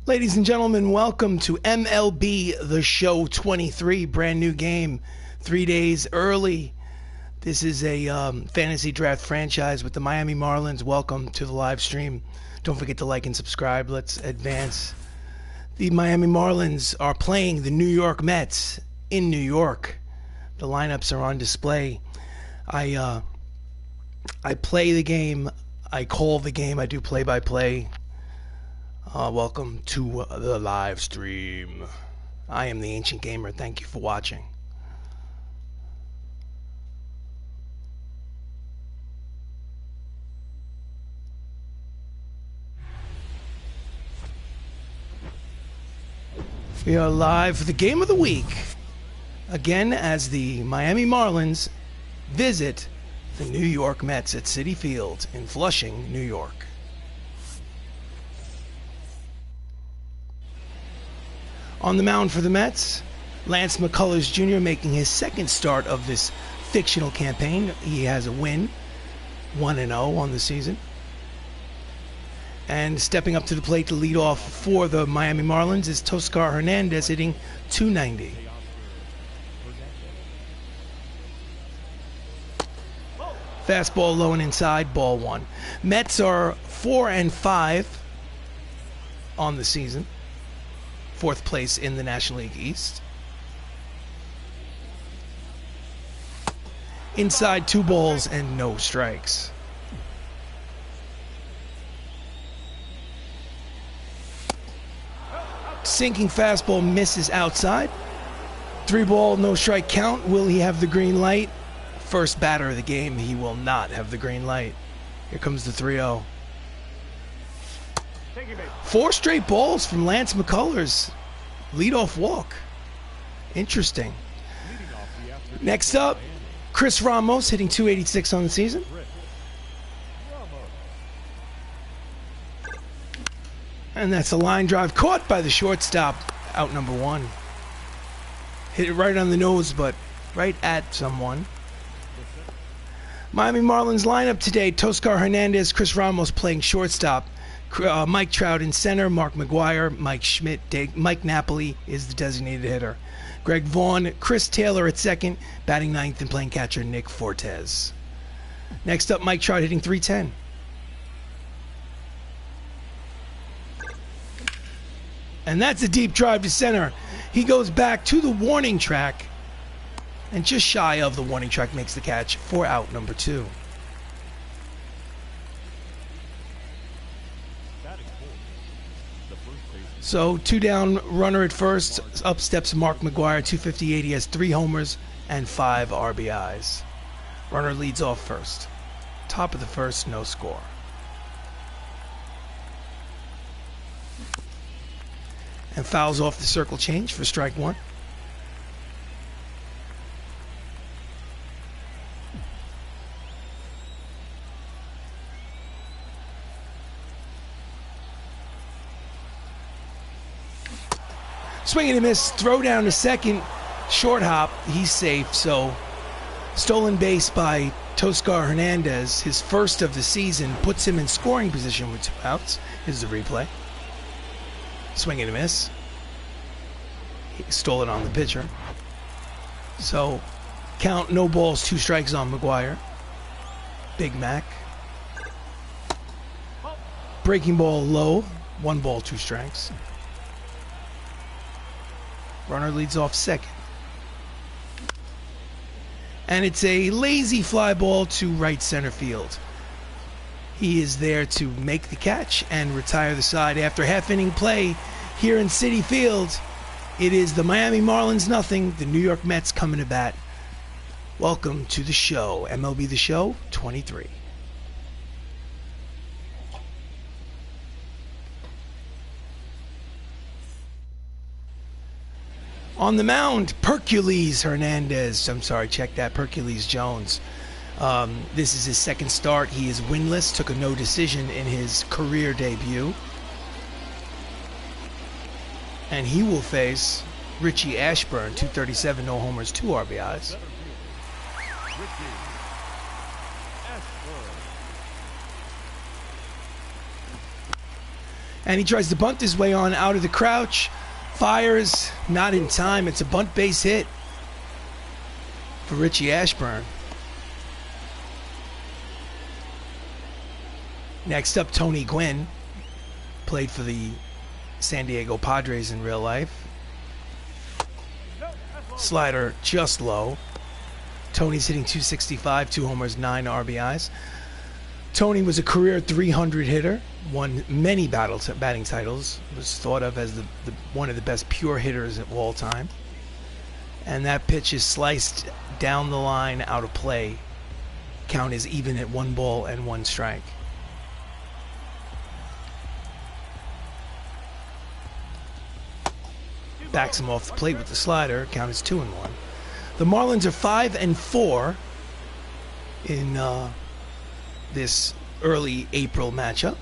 Ladies and gentlemen, welcome to MLB The Show 23, brand new game, 3 days early. This is a fantasy draft franchise with the Miami Marlins. Welcome to the live stream. Don't forget to like and subscribe. Let's advance. The Miami Marlins are playing the New York Mets in New York. The lineups are on display. I play the game. I call the game. I do play-by-play. Welcome to the live stream. I am the Ancient Gamer. Thank you for watching. We are live for the game of the week. Again, as the Miami Marlins visit the New York Mets at Citi Field in Flushing, New York. On the mound for the Mets, Lance McCullers Jr. making his second start of this fictional campaign. He has a win, 1-0 on the season. And stepping up to the plate to lead off for the Miami Marlins is Toscar Hernandez, hitting .290. Fastball low and inside, ball one. Mets are 4-5 on the season. Fourth place in the National League East. Inside, 2 balls and no strikes. Sinking fastball misses outside. 3 ball, no strike count. Will he have the green light? First batter of the game, he will not have the green light. Here comes the 3-0. 4 straight balls from Lance McCullers. Leadoff walk. Interesting. Next up, Chris Ramos hitting .286 on the season. And that's a line drive caught by the shortstop, out number 1. Hit it right on the nose, but right at someone. Miami Marlins lineup today: Toscar Hernandez, Chris Ramos playing shortstop. Mike Trout in center, Mark McGwire, Mike Schmidt, Mike Napoli is the designated hitter. Greg Vaughn, Chris Taylor at second, batting ninth and playing catcher Nick Fortes. Next up, Mike Trout hitting .310. And that's a deep drive to center. He goes back to the warning track, and just shy of the warning track makes the catch for out number 2. So 2 down, runner at first. Up steps Mark McGwire, .258. He has 3 homers and 5 RBIs. Runner leads off first. Top of the first, no score. And fouls off the circle change for strike 1. Swing and a miss, throw down to second, short hop, he's safe. So stolen base by Toscar Hernandez, his first of the season, puts him in scoring position with 2 outs. Here's the replay. Swing and a miss. He stole it on the pitcher. So count, no balls, 2 strikes on McGwire. Big Mac. Breaking ball low, 1 ball, 2 strikes. Runner leads off second. And it's a lazy fly ball to right center field. He is there to make the catch and retire the side after half-inning play here in Citi Field. It is the Miami Marlins nothing, the New York Mets coming to bat. Welcome to the show, MLB The Show 23. On the mound, Hercules Hernandez. I'm sorry, check that. Hercules Jones. This is his second start. He is winless. Took a no decision in his career debut. And he will face Richie Ashburn, .237, no homers, 2 RBIs. And he tries to bunt his way on out of the crouch. Fires, not in time. It's a bunt base hit for Richie Ashburn. Next up, Tony Gwynn. Played for the San Diego Padres in real life. Slider just low. Tony's hitting .265, 2 homers, 9 RBIs. Tony was a career .300 hitter, won many batting titles, was thought of as one of the best pure hitters of all time. And that pitch is sliced down the line, out of play. Count is even at 1 ball and 1 strike. Backs him off the plate with the slider. Count is 2-1. The Marlins are 5-4 in this early April matchup.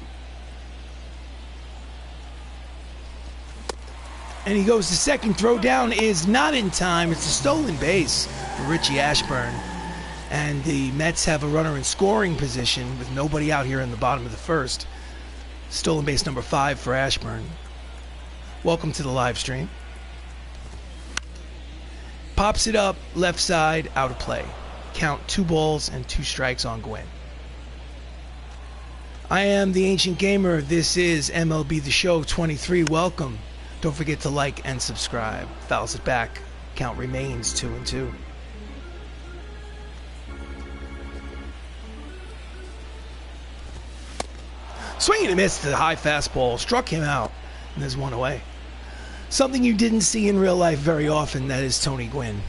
And he goes to second. Throw down is not in time. It's a stolen base for Richie Ashburn. And the Mets have a runner in scoring position with nobody out here in the bottom of the first. Stolen base number 5 for Ashburn. Welcome to the live stream. Pops it up, left side, out of play. Count 2 balls and 2 strikes on Gwynn. I am the Ancient Gamer. This is MLB The Show 23. Welcome. Don't forget to like and subscribe. Fouls it back. Count remains 2-2. Swing and a miss to the high fastball. Struck him out. And there's 1 away. Something you didn't see in real life very often, that is Tony Gwynn.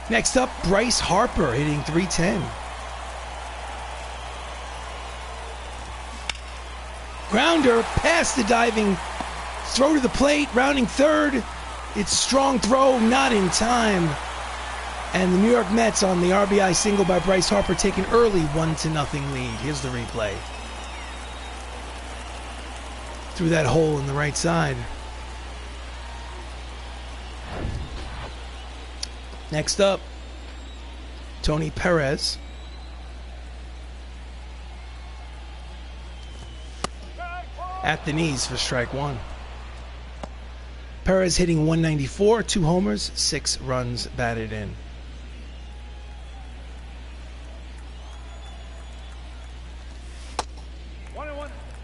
Next up, Bryce Harper hitting .310. Grounder past the diving throw to the plate, rounding third. It's a strong throw, not in time. And the New York Mets on the RBI single by Bryce Harper take an early 1-0 lead. Here's the replay. Through that hole in the right side. Next up, Tony Perez. At the knees for strike 1. Perez hitting .194, 2 homers, 6 runs batted in.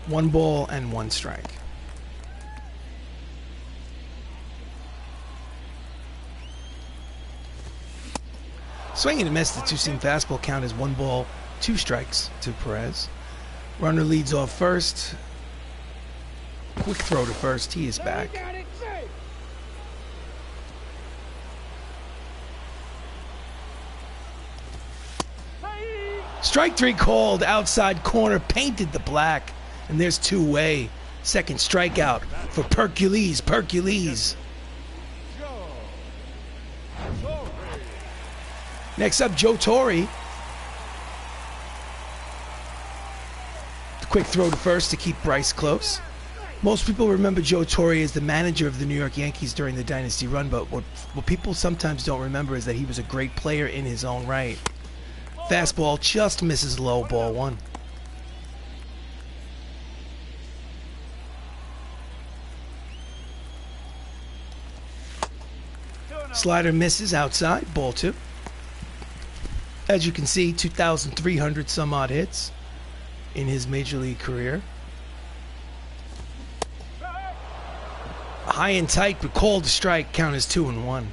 One ball and 1 strike. Swing and a miss. The 2-seam fastball. Count as 1 ball, 2 strikes to Perez. Runner leads off first. Quick throw to first. He is back. Strike 3 called. Outside corner. Painted the black. And there's 2-way. Second strikeout for Percules. Percules. Next up, Joe Torre. The quick throw to first to keep Bryce close. Most people remember Joe Torre as the manager of the New York Yankees during the dynasty run, but what people sometimes don't remember is that he was a great player in his own right. Fastball just misses low, ball 1. Slider misses outside, ball 2. As you can see, 2,300 some odd hits in his major league career. High and tight, but called to strike. Count as 2-1.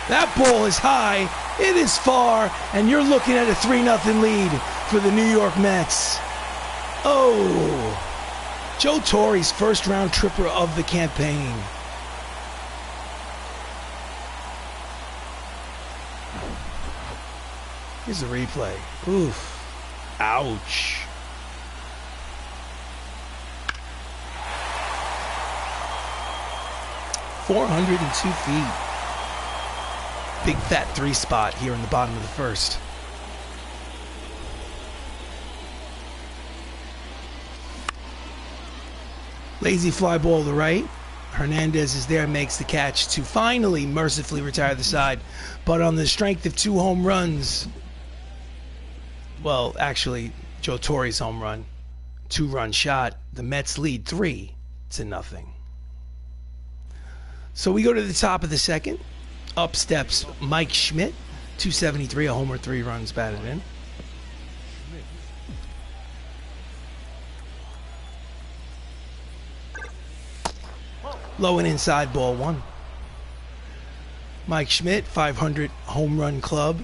That ball is high, it is far, and you're looking at a 3-0 lead for the New York Mets. Oh, Joe Torre's first round tripper of the campaign. Here's the replay. Oof. Ouch. .402 feet. Big fat 3 spot here in the bottom of the first. Lazy fly ball to right. Hernandez is there, makes the catch to finally mercifully retire the side. But on the strength of 2 home runs, well, actually, Joe Torre's home run, 2-run shot, the Mets lead 3-0. So we go to the top of the second. Up steps Mike Schmidt, 273, a homer, 3 runs batted in. Low and inside, ball 1. Mike Schmidt, 500 home run club,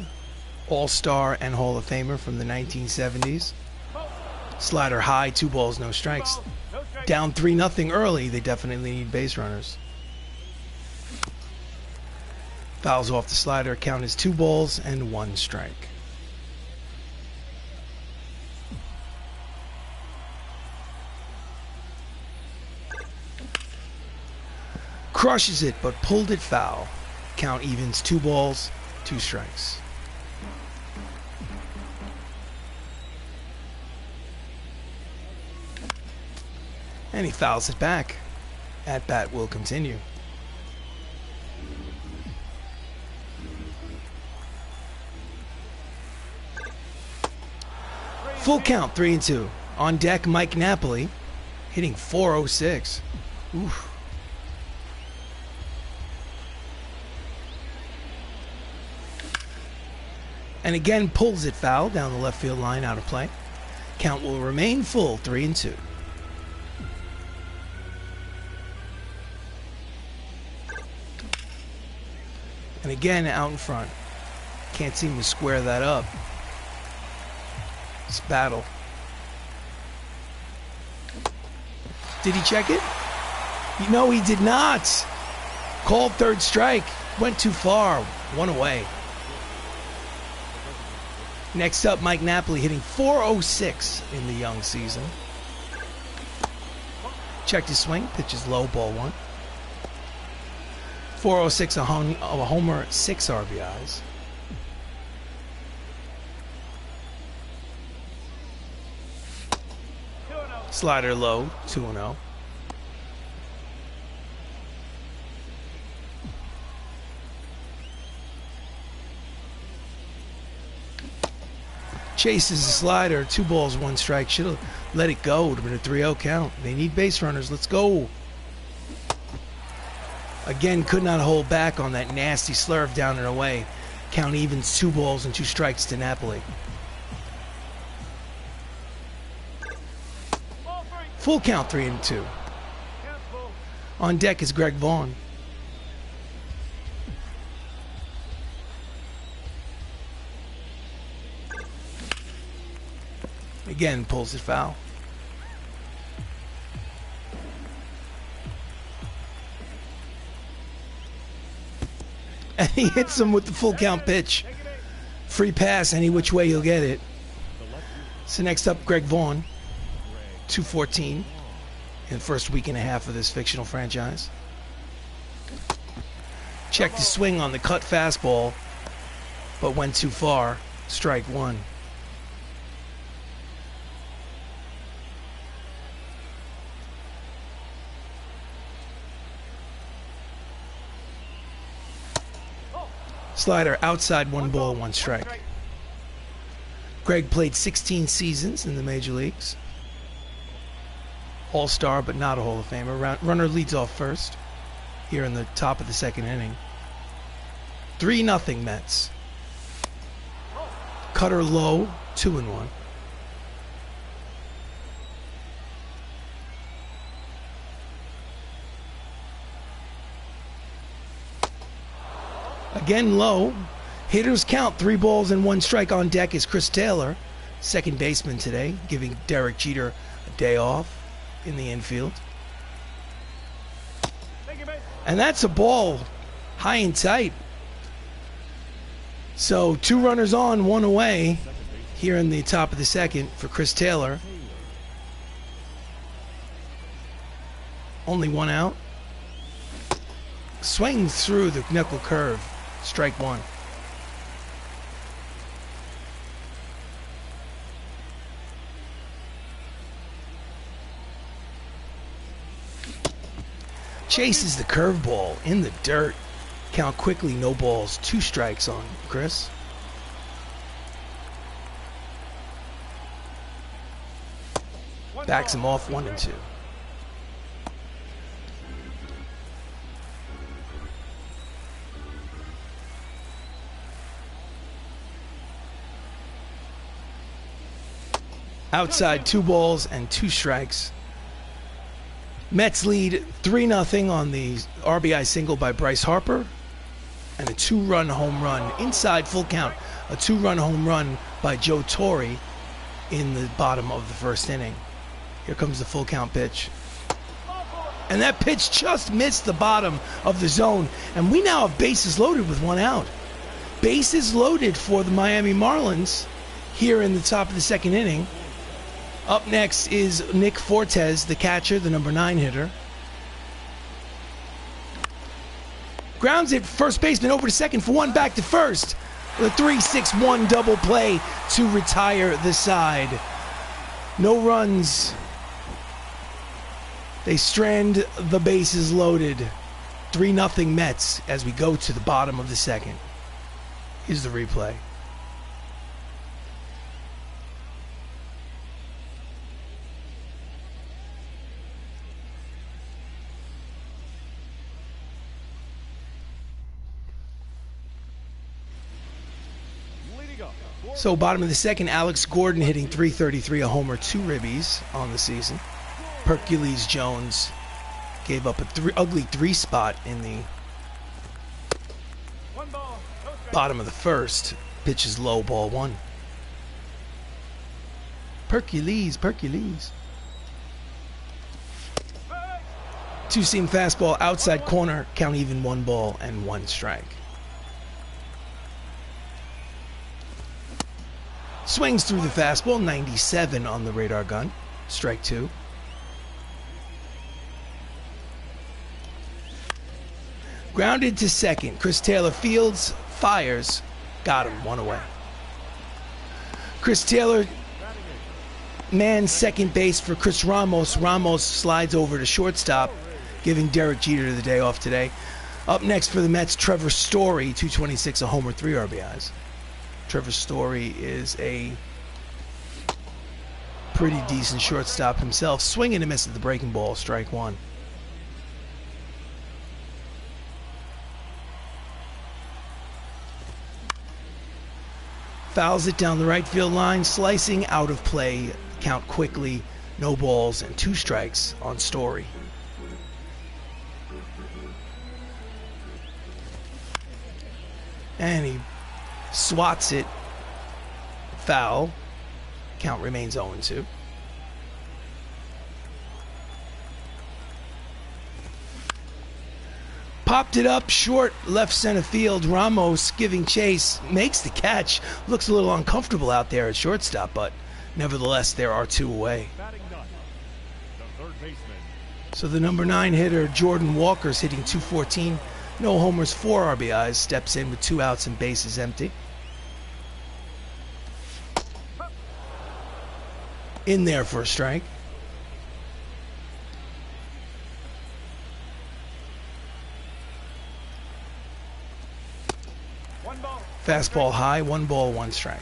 all-star and Hall of Famer from the 1970s. Slider high, 2 balls, no strikes. Down 3-0 early, they definitely need base runners. Fouls off the slider, count is 2 balls and 1 strike. Crushes it, but pulled it foul. Count evens, 2 balls, 2 strikes. And he fouls it back. At bat will continue. Full count, 3-2. On deck, Mike Napoli, hitting .406. Oof. And again pulls it foul down the left field line, out of play. Count will remain full, 3-2. And again out in front. Can't seem to square that up. It's battle. Did he check it? No, he did not. Called 3rd strike. Went too far. 1 away. Next up, Mike Napoli hitting .406 in the young season. Checked his swing. Pitches low, ball 1. .406, a homer, 6 RBIs. Slider low, 2-0. Chases the slider, 2 balls, 1 strike. Should have let it go. Would have been a 3-0 count. They need base runners. Let's go. Again, could not hold back on that nasty slurve down and away. Count evens, 2 balls and 2 strikes to Napoli. Full count, 3-2. On deck is Greg Vaughn. Again, pulls it foul. And he hits him with the full count pitch. Free pass, any which way you'll get it. So next up, Greg Vaughn, 214 in the first week and a half of this fictional franchise. Checked his swing on the cut fastball, but went too far. Strike 1. Slider outside, 1 ball, 1 strike. Greg played 16 seasons in the major leagues. All-star, but not a Hall of Famer. Runner leads off first here in the top of the second inning. 3-0 Mets. Cutter low, 2-1. Again low. Hitters count, 3 balls and 1 strike. On deck is Chris Taylor, second baseman today, giving Derek Jeter a day off in the infield. And that's a ball high and tight. So 2 runners on, 1 away here in the top of the second for Chris Taylor. Only 1 out. Swings through the knuckle curve. Strike 1. Chases the curveball in the dirt. Count quickly, no balls, 2 strikes on Chris. Backs him off 1-2. Outside, 2 balls and 2 strikes. Mets lead 3-0 on the RBI single by Bryce Harper, and a 2-run home run inside full count. A 2-run home run by Joe Torre in the bottom of the first inning. Here comes the full count pitch. And that pitch just missed the bottom of the zone. And we now have bases loaded with 1 out. Bases loaded for the Miami Marlins here in the top of the 2nd inning. Up next is Nick Fortes, the catcher, the number 9 hitter. Grounds it, first baseman over to second for 1, back to first. The 3-6-1 double play to retire the side. No runs. They strand the bases loaded. 3-0 Mets as we go to the bottom of the 2nd. Here's the replay. So bottom of the 2nd, Alex Gordon hitting .333, a homer, 2 ribbies on the season. Hercules Jones gave up a ugly 3 spot in the bottom of the 1st. Pitches low, ball 1. Hercules. 2-seam fastball outside corner, count even, 1 ball and 1 strike. Swings through the fastball, 97 on the radar gun, strike 2. Grounded to second, Chris Taylor fields, fires, got him, 1 away. Chris Taylor, man second base for Chris Ramos. Ramos slides over to shortstop, giving Derek Jeter the day off today. Up next for the Mets, Trevor Story, .226, a homer, 3 RBIs. Trevor Story is a pretty decent shortstop himself. Swing and a miss at the breaking ball, strike 1. Fouls it down the right field line, slicing out of play. Count quickly, no balls and 2 strikes on Story. And he swats it, foul. Count remains 0-2. Popped it up short, left center field. Ramos giving chase, makes the catch. Looks a little uncomfortable out there at shortstop, but nevertheless, there are 2 away. So the number 9 hitter, Jordan Walker's hitting .214. No homers, 4 RBIs. Steps in with 2 outs and bases empty. In there for a strike. Fastball high, 1 ball, 1 strike.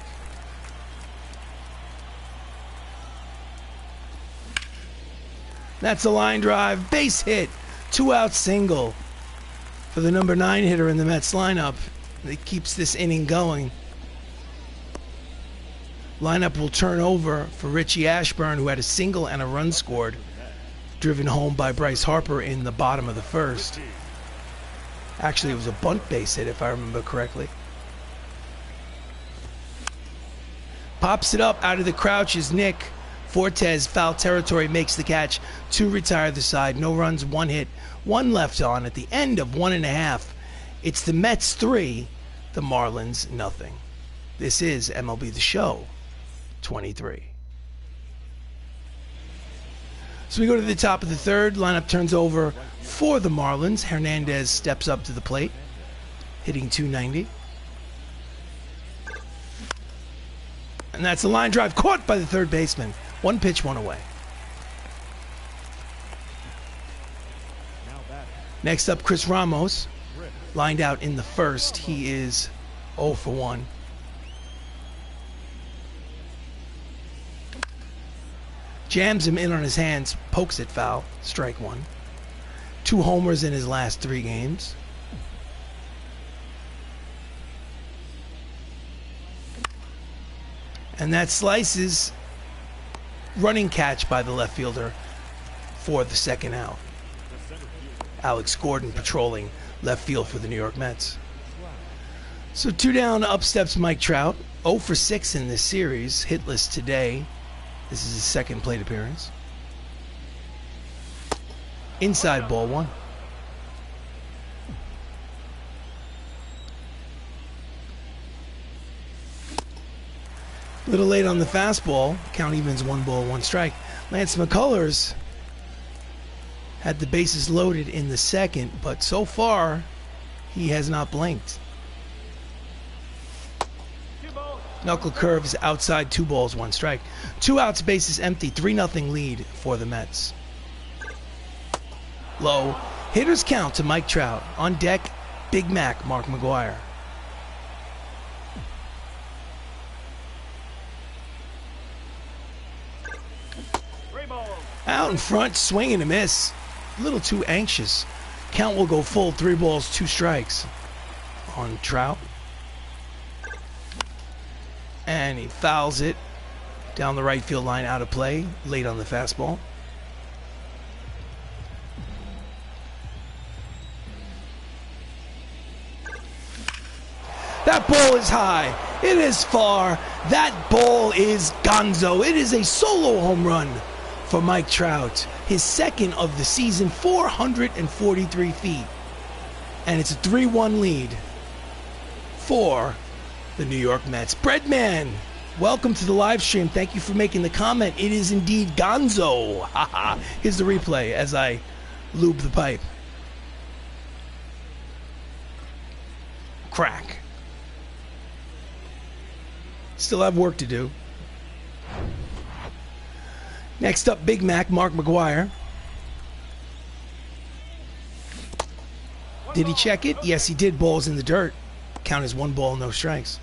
That's a line drive, base hit, 2-out single for the number 9 hitter in the Mets lineup. That keeps this inning going. Lineup will turn over for Richie Ashburn, who had a single and a run scored, driven home by Bryce Harper in the bottom of the 1st. Actually, it was a bunt base hit, if I remember correctly. Pops it up out of the crouch is Nick Fortes. Foul territory, makes the catch to retire the side. No runs, 1 hit, 1 left on at the end of 1.5. It's the Mets 3, the Marlins nothing. This is MLB The Show 23. So we go to the top of the 3rd. Lineup turns over for the Marlins. Hernandez steps up to the plate, hitting .290. And that's a line drive caught by the 3rd baseman. 1 pitch, 1 away. Next up, Chris Ramos, lined out in the first. He is 0 for 1. Jams him in on his hands, pokes it foul, strike 1. 2 homers in his last 3 games. And that slices running catch by the left fielder for the second out. Alex Gordon patrolling left field for the New York Mets. So 2 down, up steps Mike Trout. 0 for 6 in this series, hitless today. This is his second plate appearance. Inside, ball 1. Little late on the fastball. Count evens 1 ball, 1 strike. Lance McCullers had the bases loaded in the second, but so far he has not blinked. Knuckle curves outside, 2 balls, 1 strike. 2 outs, bases empty, 3-0 lead for the Mets. Low. Hitters count to Mike Trout. On deck, Big Mac, Mark McGwire. Out in front, swing and a miss. A little too anxious. Count will go full, 3 balls, 2 strikes on Trout. And he fouls it down the right field line, out of play, late on the fastball. That ball is high. It is far. That ball is gonzo. It is a solo home run for Mike Trout. His second of the season, 443 feet. And it's a 3-1 lead for the New York Mets. Breadman, welcome to the live stream. Thank you for making the comment. It is indeed gonzo. Here's the replay as I lube the pipe. Crack. Still have work to do. Next up, Big Mac, Mark McGwire. Did he check it? Yes, he did. Balls in the dirt. Count as 1 ball, no strikes.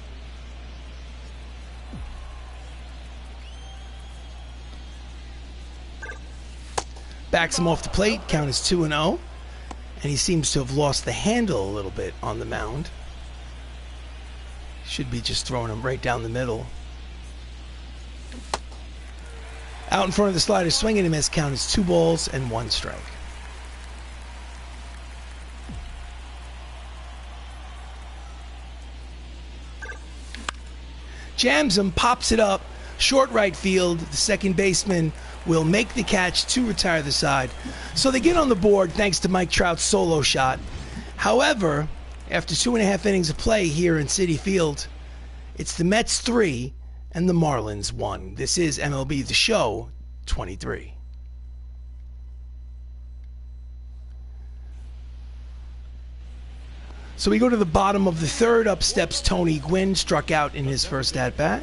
Backs him off the plate. Count is 2-0. And he seems to have lost the handle a little bit on the mound. Should be just throwing him right down the middle. Out in front of the slider, swinging and miss. Count is 2 balls and 1 strike. Jams him, pops it up, short right field. The second baseman will make the catch to retire the side. So they get on the board thanks to Mike Trout's solo shot. However, after 2.5 innings of play here in Citi Field, it's the Mets 3 and the Marlins 1. This is MLB The Show 23. So we go to the bottom of the third. Up steps Tony Gwynn, struck out in his first at-bat.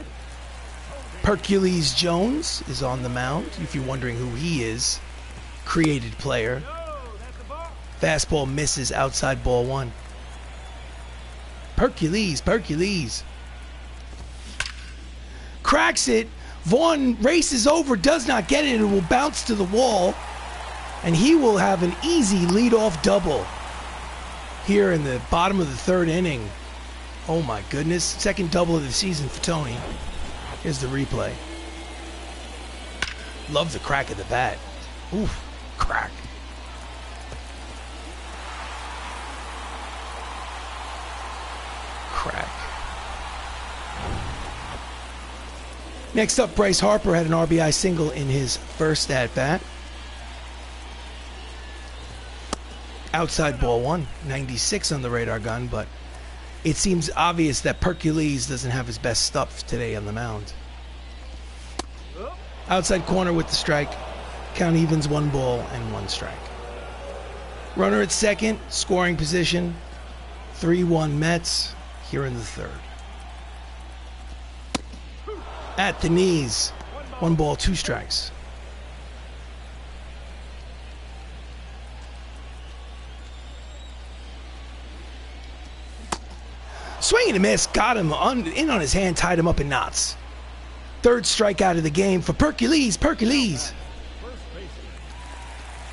Hercules Jones is on the mound, if you're wondering who he is. Created player. Fastball misses, outside, ball 1. Hercules. Cracks it. Vaughn races over, does not get it. It will bounce to the wall. And he will have an easy leadoff double here in the bottom of the third inning. Oh my goodness. Second double of the season for Tony. Here's the replay. Love the crack of the bat. Oof, crack. Crack. Next up, Bryce Harper had an RBI single in his first at-bat. Outside, ball 1. 96 on the radar gun, but it seems obvious that Hercules doesn't have his best stuff today on the mound. Outside corner with the strike. Count evens, 1 ball and 1 strike. Runner at second, scoring position. 3-1 Mets here in the third. At the knees, 1 ball, 2 strikes. Swing and a miss. Got him in on his hand, tied him up in knots. Third strikeout of the game for Percules.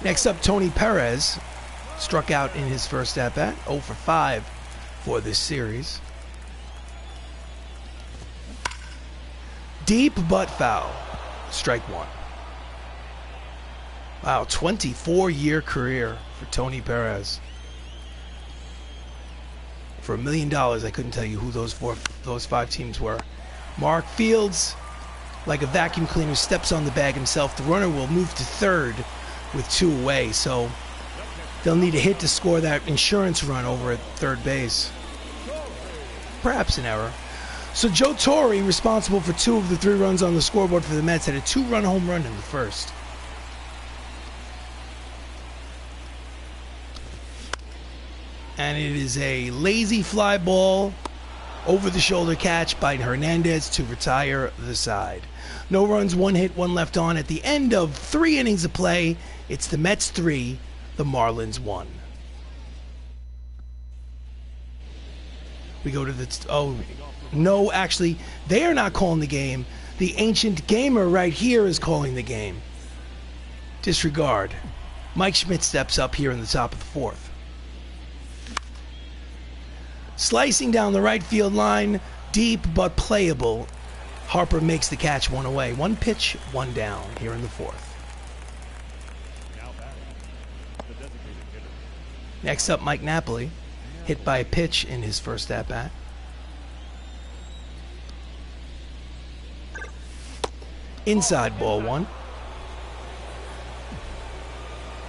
Next up, Tony Perez. Struck out in his first at-bat. 0 for 5 for this series. Deep but foul. Strike one. Wow, 24-year career for Tony Perez. For $1 million, I couldn't tell you who those 5 teams were. Mark Fields, like a vacuum cleaner, steps on the bag himself. The runner will move to third with 2 away, so they'll need a hit to score that insurance run over at third base. Perhaps an error. So Joe Torre, responsible for 2 of the 3 runs on the scoreboard for the Mets, had a 2-run home run in the first. And it is a lazy fly ball, over-the-shoulder catch by Hernandez to retire the side. No runs, 1 hit, 1 left on. At the end of 3 innings of play, it's the Mets 3, the Marlins 1. We go to the... No, actually, they are not calling the game. The ancient gamer right here is calling the game. Disregard. Mike Schmidt steps up here in the top of the 4th. Slicing down the right field line, deep but playable. Harper makes the catch, 1 away. 1 pitch, 1 down here in the 4th. Next up, Mike Napoli, hit by a pitch in his first at-bat. Inside, ball 1.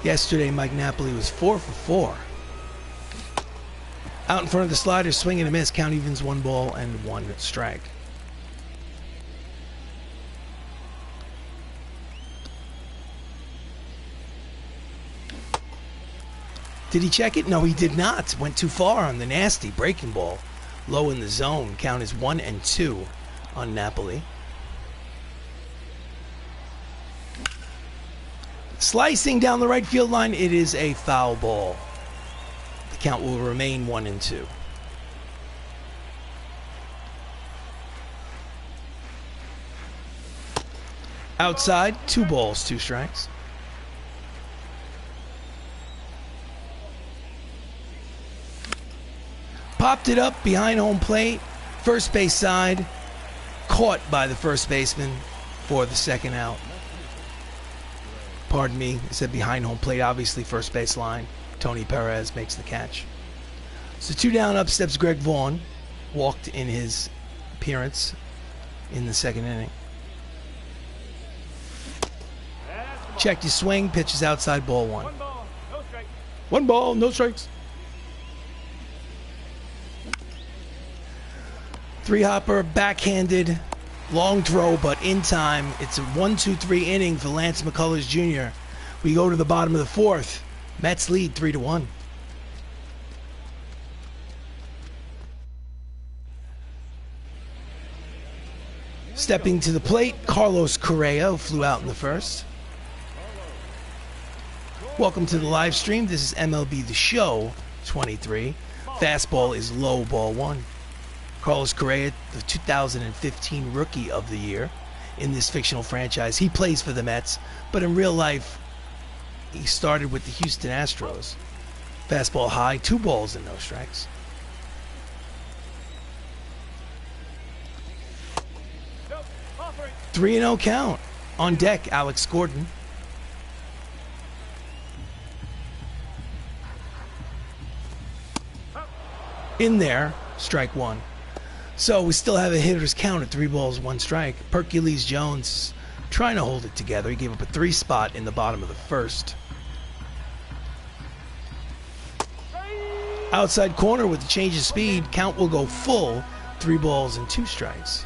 Yesterday, Mike Napoli was 4 for 4. Out in front of the slider, swing and a miss. Count evens, 1 ball and 1 strike. Did he check it? No, he did not. Went too far on the nasty breaking ball. Low in the zone. Count is 1 and 2 on Napoli. Slicing down the right field line, it is a foul ball. The count will remain 1 and 2. Outside, 2 balls, 2 strikes. Popped it up behind home plate, first base side, caught by the first baseman for the second out. Pardon me, I said behind home plate, obviously first base line. Tony Perez makes the catch. So 2 down, up steps Greg Vaughn. Walked in his appearance in the second inning. Checked his swing, pitches outside, ball 1. 1 ball, no strikes. 3-hopper, backhanded. Long throw, but in time. It's a 1-2-3 inning for Lance McCullers Jr. We go to the bottom of the 4th. Mets lead 3-1. Stepping to the plate, Carlos Correa, who flew out in the first. Welcome to the live stream. This is MLB The Show 23. Fastball is low, ball 1. Carlos Correa, the 2015 Rookie of the Year in this fictional franchise. He plays for the Mets, but in real life, he started with the Houston Astros. Fastball high, 2 balls and no strikes. Nope, 3-0 count. On deck, Alex Gordon. In there, strike 1. So we still have a hitter's count at 3 balls, 1 strike. Percules Jones trying to hold it together. He gave up a 3 spot in the bottom of the first. Outside corner with the change of speed. Count will go full. 3 balls and 2 strikes.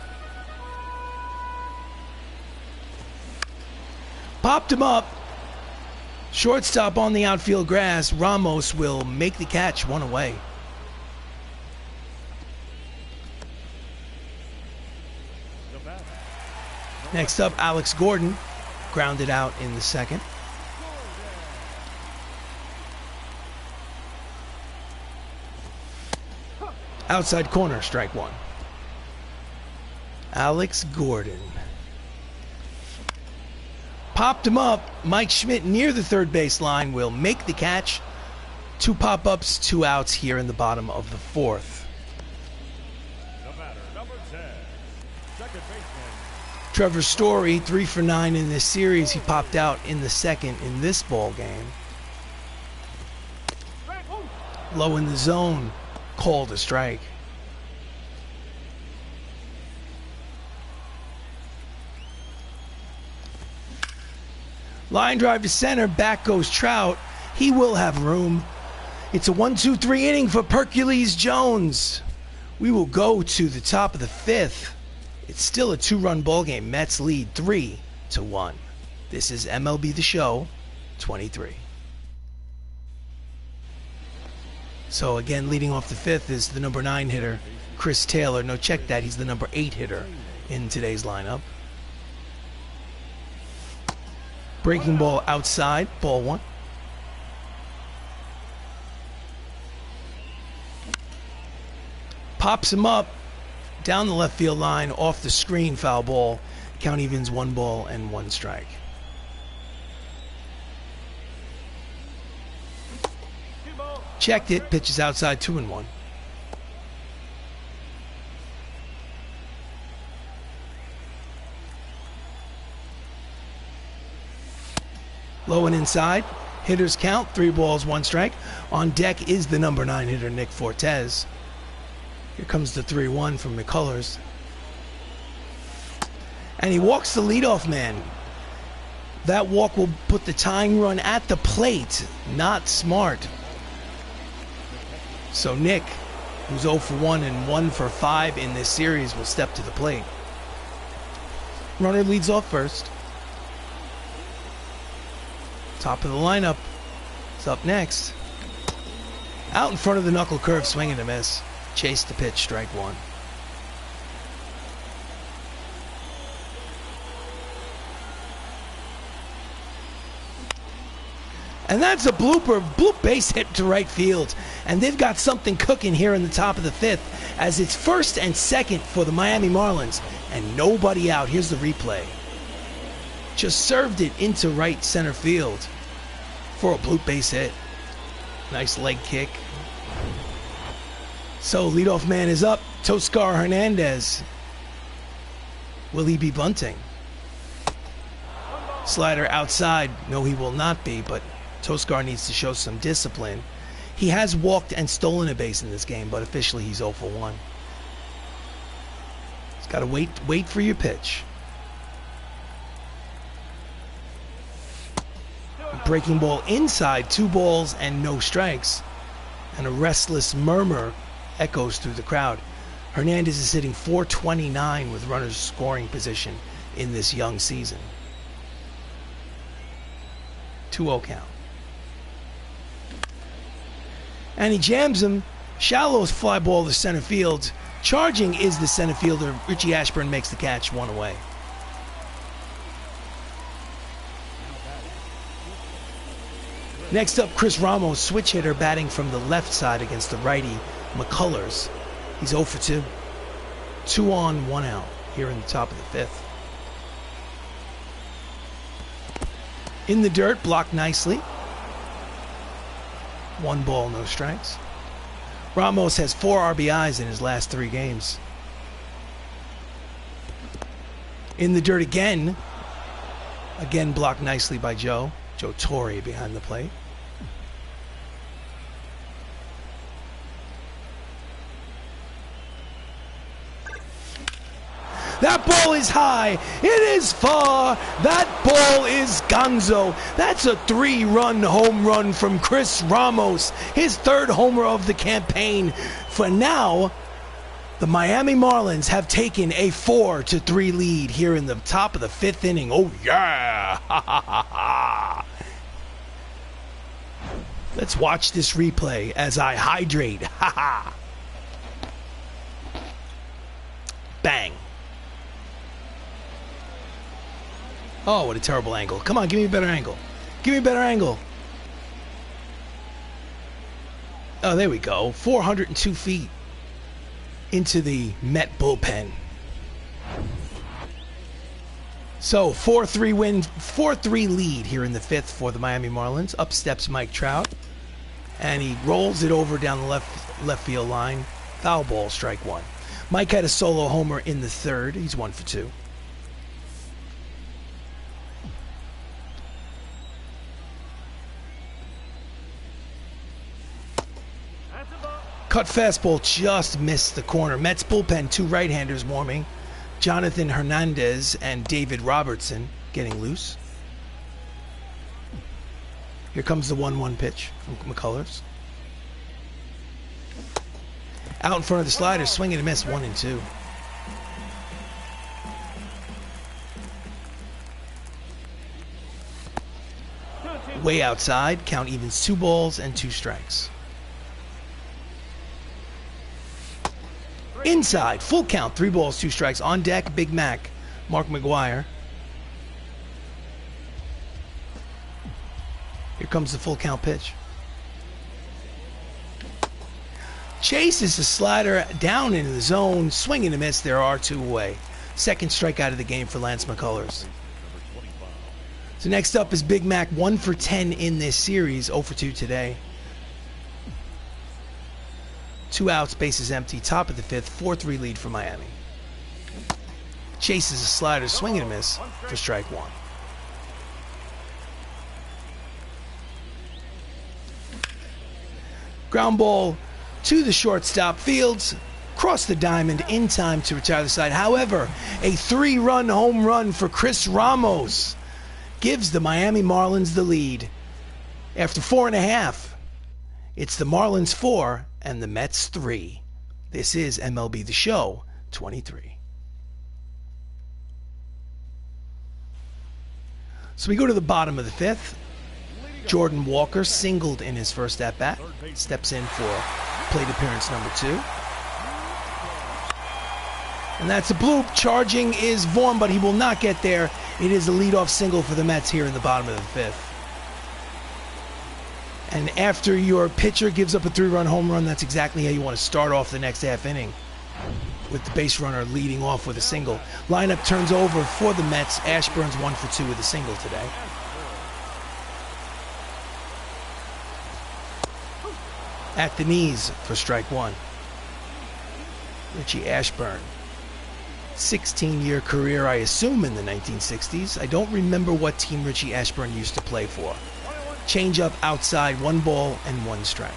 Popped him up. Shortstop on the outfield grass. Ramos will make the catch, 1 away. Next up, Alex Gordon, grounded out in the second. Outside corner, strike one. Alex Gordon. Popped him up. Mike Schmidt near the third base line will make the catch. 2 pop-ups, 2 outs here in the bottom of the 4th. The batter, number 10, second baseman. Trevor Story, 3 for 9 in this series. He popped out in the 2nd in this ball game. Low in the zone, called a strike. Line drive to center, back goes Trout. He will have room. It's a 1-2-3 inning for Hercules Jones. We will go to the top of the 5th. It's still a 2-run ball game. Mets lead 3-1. This is MLB The Show 23. So again, leading off the 5th is the number 9 hitter, Chris Taylor. No, check that. He's the number 8 hitter in today's lineup. Breaking ball outside, ball 1. Pops him up down the left field line, off the screen, foul ball. Count evens 1 ball and 1 strike. Checked it, pitches outside, 2-1. Low and inside, hitters count, 3 balls, 1 strike. On deck is the number 9 hitter, Nick Fortes. Here comes the 3-1 from McCullers. And he walks the leadoff man. That walk will put the tying run at the plate. Not smart. So Nick, who's 0 for 1 and 1 for 5 in this series, will step to the plate. Runner leads off first. Top of the lineup is up next. Out in front of the knuckle curve, swing and a miss. Chase the pitch, strike 1. And that's a bloop base hit to right field. And they've got something cooking here in the top of the 5th as it's 1st and 2nd for the Miami Marlins and nobody out. Here's the replay. Just served it into right center field for a bloop base hit. Nice leg kick. So leadoff man is up. Toscar Hernandez. Will he be bunting? Slider outside. No, he will not be, but Toscar needs to show some discipline. He has walked and stolen a base in this game, but officially he's 0 for 1. He's got to wait for your pitch. Breaking ball inside, 2 balls and no strikes. And a restless murmur echoes through the crowd. Hernandez is hitting .429 with runners scoring position in this young season. 2-0 count. And he jams him. Shallow fly ball to center field. Charging is the center fielder. Richie Ashburn makes the catch, 1 away. Next up, Chris Ramos, switch hitter, batting from the left side against the righty McCullers. He's 0 for 2. 2 on, 1 out here in the top of the 5th. In the dirt, blocked nicely. 1 ball, no strikes. Ramos has 4 RBIs in his last 3 games. In the dirt again. Again blocked nicely by Joe Torre behind the plate. That ball is high. It is far. That ball is gonzo. That's a 3-run home run from Chris Ramos. His 3rd homer of the campaign. For now, the Miami Marlins have taken a 4-3 lead here in the top of the 5th inning. Oh, yeah. Let's watch this replay as I hydrate. Bang. Oh, what a terrible angle. Come on, give me a better angle. Give me a better angle. Oh, there we go. 402 feet. into the Met bullpen. So 4-3 win, 4-3 lead here in the fifth for the Miami Marlins. Up steps Mike Trout, and he rolls it over down the left field line. Foul ball, strike one. Mike had a solo homer in the third. He's 1 for 2. Cut fastball just missed the corner. Mets bullpen, 2 right-handers warming. Jonathan Hernandez and David Robertson getting loose. Here comes the 1-1 pitch from McCullers. Out in front of the slider, swing and a miss, 1-2. Way outside, count evens 2 balls and 2 strikes. Inside, full count, 3 balls, 2 strikes. On deck, Big Mac, Mark McGwire. Here comes the full count pitch. Chases the slider down into the zone, swing and a miss. There are 2 away. Second strikeout of the game for Lance McCullers. So next up is Big Mac, 1 for 10 in this series, 0 for 2 today. 2 outs, bases empty, top of the fifth, 4-3 lead for Miami. Chases a slider, swing and a miss for strike one. Ground ball to the shortstop. Fields crossed the diamond in time to retire the side. However, a 3-run home run for Chris Ramos gives the Miami Marlins the lead. After 4.5, it's the Marlins 4 and the Mets 3. This is MLB The Show 23. So we go to the bottom of the fifth. Jordan Walker singled in his first at-bat. Steps in for plate appearance number 2. And that's a bloop. Charging is Vaughn, but he will not get there. It is a leadoff single for the Mets here in the bottom of the fifth. And after your pitcher gives up a 3-run home run, that's exactly how you want to start off the next half inning, with the base runner leading off with a single. Lineup turns over for the Mets. Ashburn's 1 for 2 with a single today. At the knees for strike one. Richie Ashburn. 16-year career, I assume, in the 1960s. I don't remember what team Richie Ashburn used to play for. Change up outside, 1 ball and 1 strike.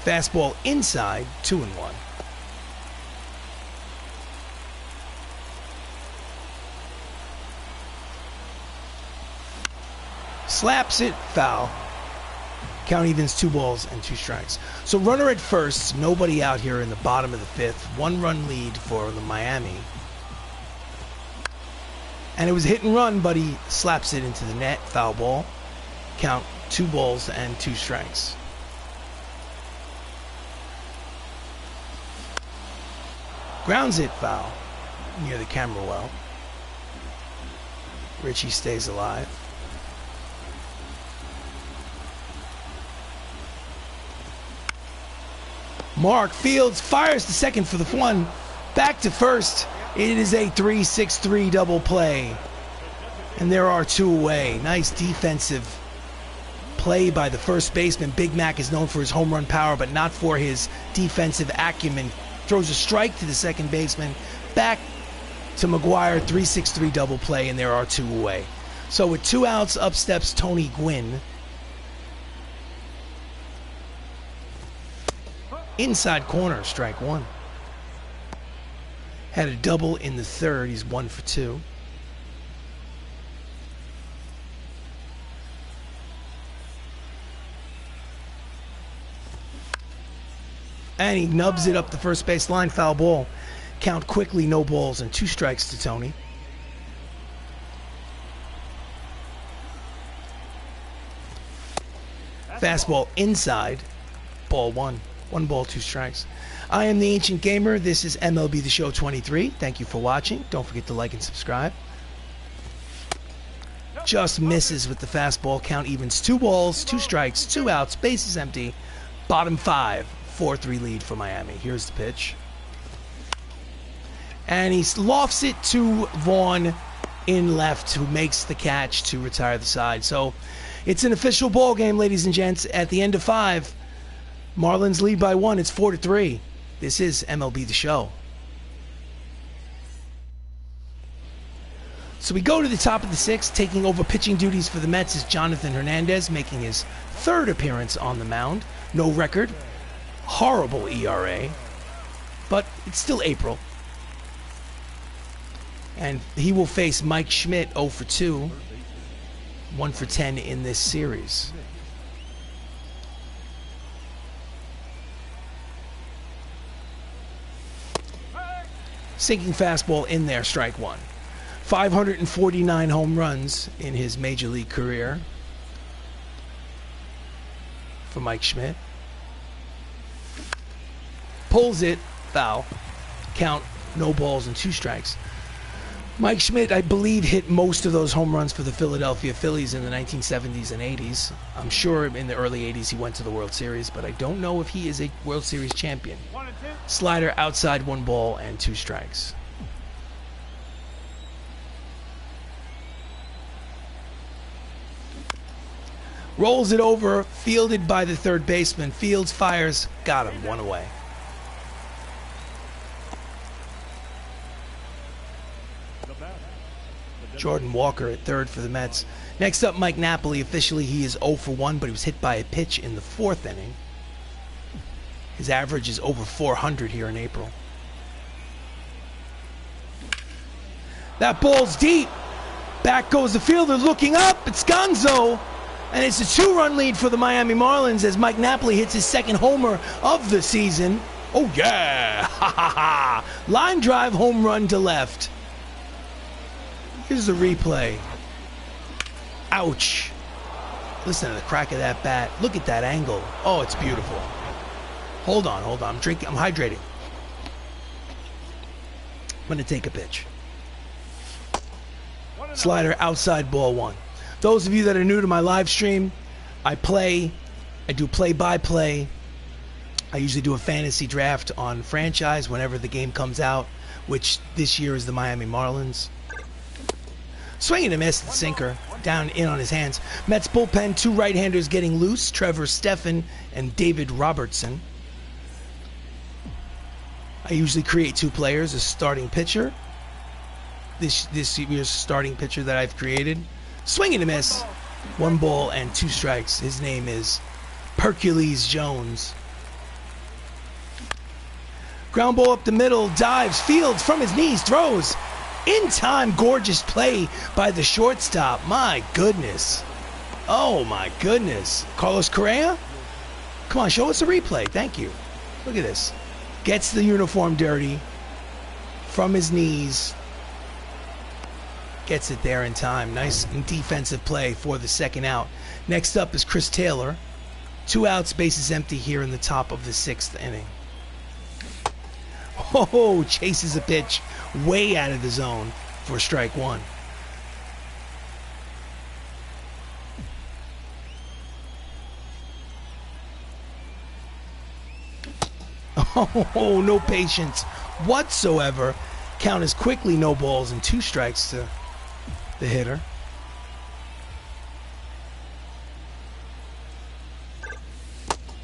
Fastball inside, 2-1. Slaps it, foul. Count evens, 2 balls and 2 strikes. So runner at first, nobody out here in the bottom of the fifth. 1-run lead for the Miami. And it was hit and run, but he slaps it into the net, foul ball. Count 2 balls and 2 strikes. Grounds it, foul, near the camera well. Richie stays alive. Mark Fields fires to second for the 1. Back to first. It is a 3-6-3 double play. And there are 2 away. Nice defensive play by the first baseman. Big Mac is known for his home run power, but not for his defensive acumen. Throws a strike to the second baseman. Back to McGwire. 3-6-3 double play, and there are 2 away. So with 2 outs, up steps Tony Gwynn. Inside corner, strike 1. Had a double in the third. He's 1 for 2. And he nubs it up the first base line, foul ball. Count quickly, no balls and 2 strikes to Tony. Fastball inside, ball 1. 1 ball, 2 strikes. I am the Ancient Gamer. This is MLB The Show 23. Thank you for watching. Don't forget to like and subscribe. just misses with the fastball. Count evens 2 balls, 2 strikes, 2 outs, bases empty. Bottom 5, 4-3 lead for Miami. Here's the pitch. And he lofts it to Vaughn in left, who makes the catch to retire the side. So it's an official ball game, ladies and gents. At the end of 5, Marlins lead by 1. It's 4-3. This is MLB The Show. So we go to the top of the 6th. Taking over pitching duties for the Mets is Jonathan Hernandez, making his 3rd appearance on the mound. No record. Horrible ERA. But it's still April. And he will face Mike Schmidt, 0 for 2, 1 for 10 in this series. Sinking fastball in there, strike 1. 549 home runs in his major league career for Mike Schmidt. Pulls it, foul. Count, no balls and 2 strikes. Mike Schmidt, I believe, hit most of those home runs for the Philadelphia Phillies in the 1970s and 80s. I'm sure in the early 80s he went to the World Series, but I don't know if he is a World Series champion. Slider outside, 1 ball and 2 strikes. Rolls it over, fielded by the 3rd baseman. Fields fires, got him, 1 away. Jordan Walker at 3rd for the Mets. Next up, Mike Napoli. Officially, he is 0 for 1, but he was hit by a pitch in the 4th inning. His average is over 400 here in April. That ball's deep. Back goes the fielder, looking up. It's Gonzo. And it's a 2-run lead for the Miami Marlins as Mike Napoli hits his 2nd homer of the season. Oh, yeah. Ha, ha, ha. Line drive home run to left. Here's the replay. Ouch. Listen to the crack of that bat. Look at that angle. Oh, it's beautiful. Hold on. I'm drinking. I'm hydrating. I'm going to take a pitch. Slider outside, ball 1. Those of you that are new to my live stream, I do play-by-play. I usually do a fantasy draft on franchise whenever the game comes out, which this year is the Miami Marlins. Swing and a miss, sinker, down in on his hands. Mets bullpen, 2 right-handers getting loose, Trevor Stephan and David Robertson. I usually create 2 players, a starting pitcher. This year's starting pitcher that I've created. Swing and a miss, 1 ball and 2 strikes. His name is Hercules Jones. Ground ball up the middle, dives, fields from his knees, throws. In time, gorgeous play by the shortstop. My goodness. Oh, my goodness. Carlos Correa? Come on, show us a replay. Thank you. Look at this. Gets the uniform dirty from his knees. Gets it there in time. Nice defensive play for the 2nd out. Next up is Chris Taylor. 2 outs, bases empty here in the top of the 6th inning. Oh, chases a pitch way out of the zone for strike 1. Oh, no patience whatsoever. Count is quickly no balls and 2 strikes to the hitter.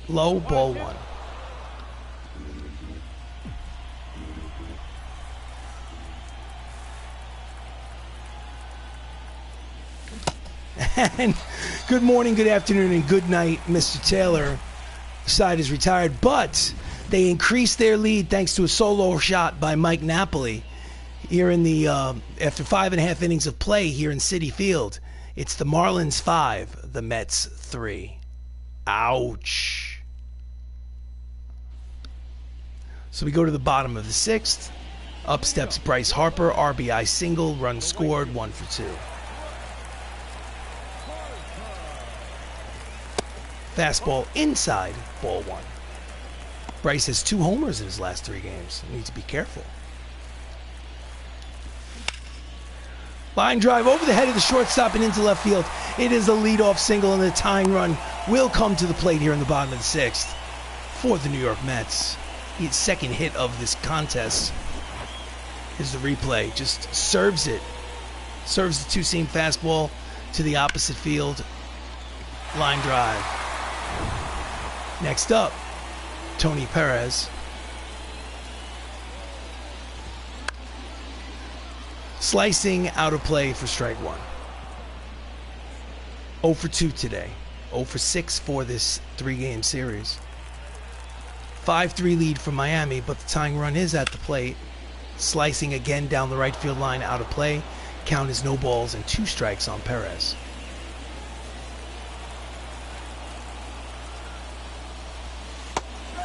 Low, ball 1. And good morning, good afternoon, and good night, Mr. Taylor. Side is retired, but they increased their lead thanks to a solo shot by Mike Napoli here in the after 5.5 innings of play here in Citi Field. It's the Marlins 5, the Mets 3. Ouch. So we go to the bottom of the 6th. Up steps Bryce Harper, RBI single, run scored, 1 for 2. Fastball inside, ball 1. Bryce has 2 homers in his last 3 games. He needs to be careful. Line drive over the head of the shortstop and into left field. It is a leadoff single, and the tying run will come to the plate here in the bottom of the sixth for the New York Mets. His second hit of this contest is the replay. Just serves it. Serves the two-seam fastball to the opposite field. Line drive. Next up, Tony Perez. Slicing out of play for strike one. 0 for 2 today. 0 for 6 for this three-game series. 5-3 lead for Miami, but the tying run is at the plate. Slicing again down the right field line, out of play. Count is no balls and 2 strikes on Perez.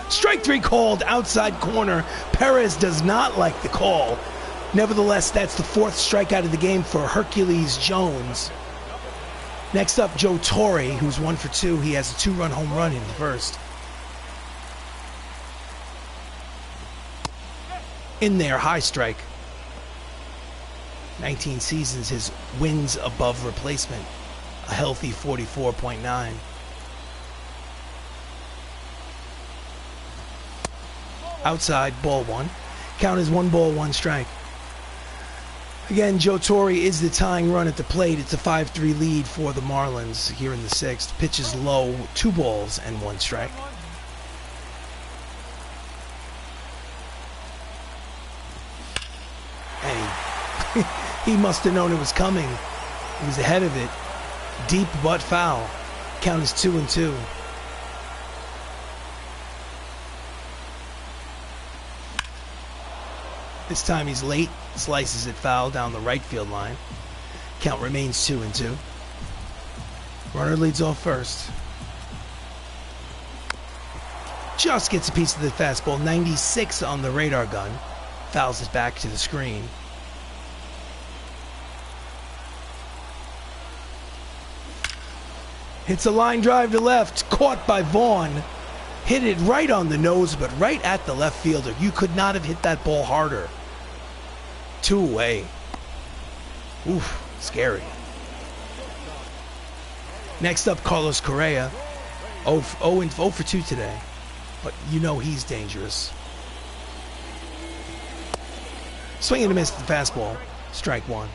Strike 3 called, outside corner. Perez does not like the call. Nevertheless, that's the 4th strikeout of the game for Hercules Jones. Next up, Joe Torre, who's 1 for 2. He has a 2-run home run in the first. In there, high strike. 19 seasons, his wins above replacement. A healthy 44.9. Outside, ball 1. Count is 1 ball, 1 strike. Again, Joe Torre is the tying run at the plate. It's a 5-3 lead for the Marlins here in the 6th. Pitch is low, 2 balls and 1 strike. And he must have known it was coming. He was ahead of it. Deep but foul. Count is 2-2. This time he's late, slices it foul down the right field line. Count remains 2-2. Runner leads off first. Just gets a piece of the fastball. 96 on the radar gun. Fouls it back to the screen. Hits a line drive to left. Caught by Vaughn. Hit it right on the nose, but right at the left fielder. You could not have hit that ball harder. 2 away. Oof, scary. Next up, Carlos Correa. 0 for 2 today. But you know he's dangerous. Swing and a miss at the fastball. Strike 1.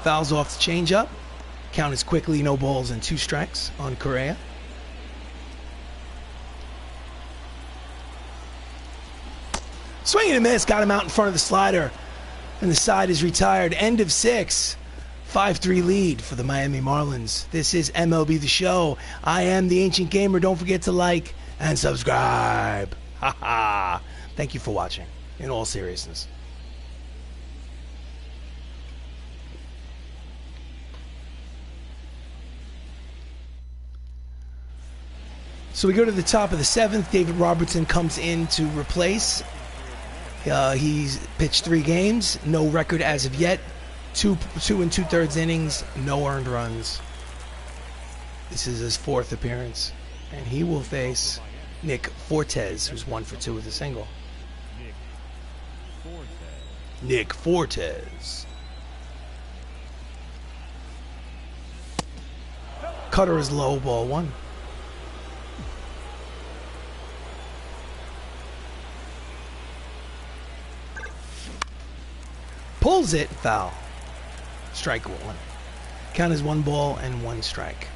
Fouls off the changeup. Count is quickly no balls and 2 strikes on Correa. Swing and a miss. Got him out in front of the slider. And the side is retired. End of 6. 5-3 lead for the Miami Marlins. This is MLB The Show. I am the Ancient Gamer. Don't forget to like and subscribe. Ha ha. Thank you for watching. In all seriousness. So we go to the top of the 7th. David Robertson comes in to replace. He's pitched 3 games. No record as of yet. 2 2/3 innings. No earned runs. This is his 4th appearance. And he will face Nick Fortes, who's 1 for 2 with a single. Nick Fortes. Cutter is low, ball 1. Pulls it, foul. Strike 1. Count is 1 ball and 1 strike.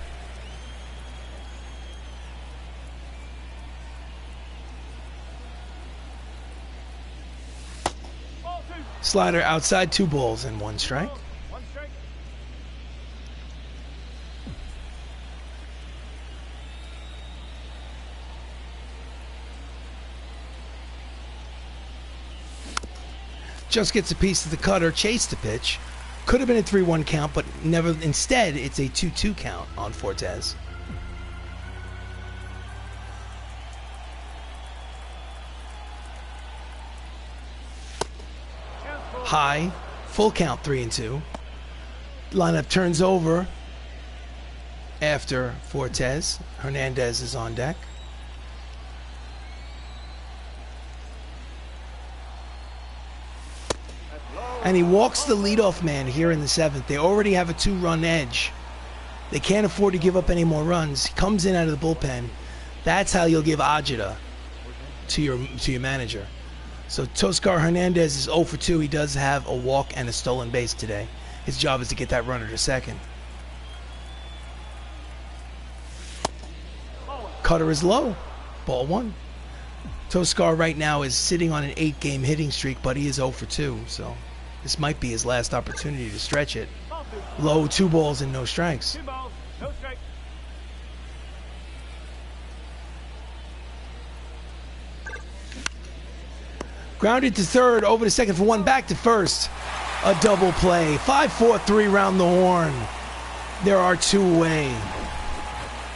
Slider outside, 2 balls and 1 strike. Just gets a piece of the cutter, chased the pitch. Could have been a 3-1 count, but never. Instead, it's a 2-2 count on Fortes. High, full count, 3-2. Lineup turns over after Fortes. Hernandez is on deck. And he walks the leadoff man here in the 7th. They already have a 2-run edge. They can't afford to give up any more runs. He comes in out of the bullpen. That's how you'll give agita to your manager. So Toscar Hernandez is 0 for 2. He does have a walk and a stolen base today. His job is to get that runner to second. Cutter is low. Ball 1. Toscar right now is sitting on an 8-game hitting streak, but he is 0 for 2. So this might be his last opportunity to stretch it. Low, 2 balls and no strikes. 2 balls, no strikes. Grounded to third, over to second for 1, back to first. A double play. 5-4-3 round the horn. There are 2 away.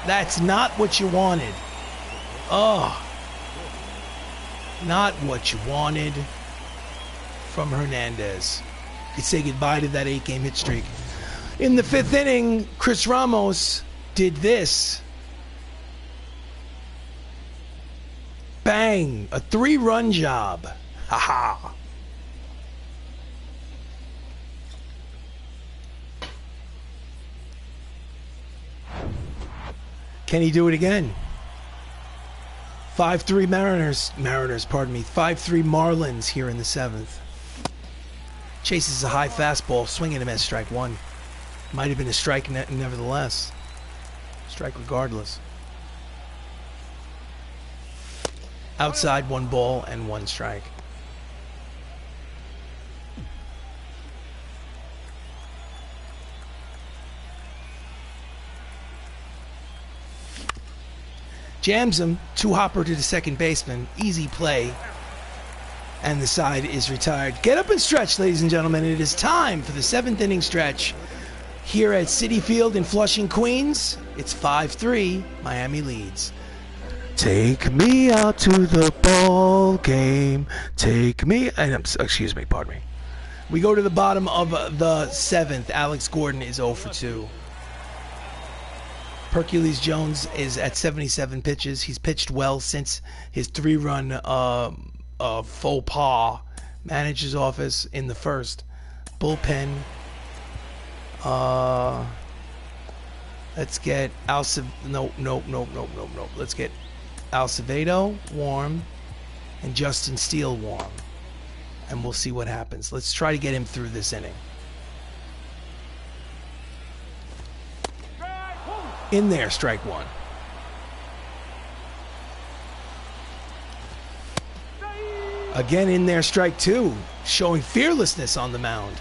That's not what you wanted. Oh. Not what you wanted from Hernandez. You could say goodbye to that 8-game hit streak. In the 5th inning, Chris Ramos did this. Bang! A 3-run job. Ha-ha. Can he do it again? 5-3 Mariners, pardon me. 5-3 Marlins here in the 7th. Chases a high fastball, swinging him as strike 1. Might have been a strike nevertheless. Strike regardless. Outside, 1 ball and 1 strike. Jams him, 2-hopper to the second baseman. Easy play. And the side is retired. Get up and stretch, ladies and gentlemen. It is time for the 7th inning stretch. Here at Citi Field in Flushing, Queens, it's 5-3. Miami leads. Take me out to the ball game. Take me... excuse me, pardon me. We go to the bottom of the 7th. Alex Gordon is 0 for 2. Hercules Jones is at 77 pitches. He's pitched well since his 3-run faux pas. Manager's office in the 1st. Bullpen. Let's get no. Let's get Acevedo warm and Justin Steele warm. And we'll see what happens. Let's try to get him through this inning. In there, strike 1. Again in there, strike 2. Showing fearlessness on the mound.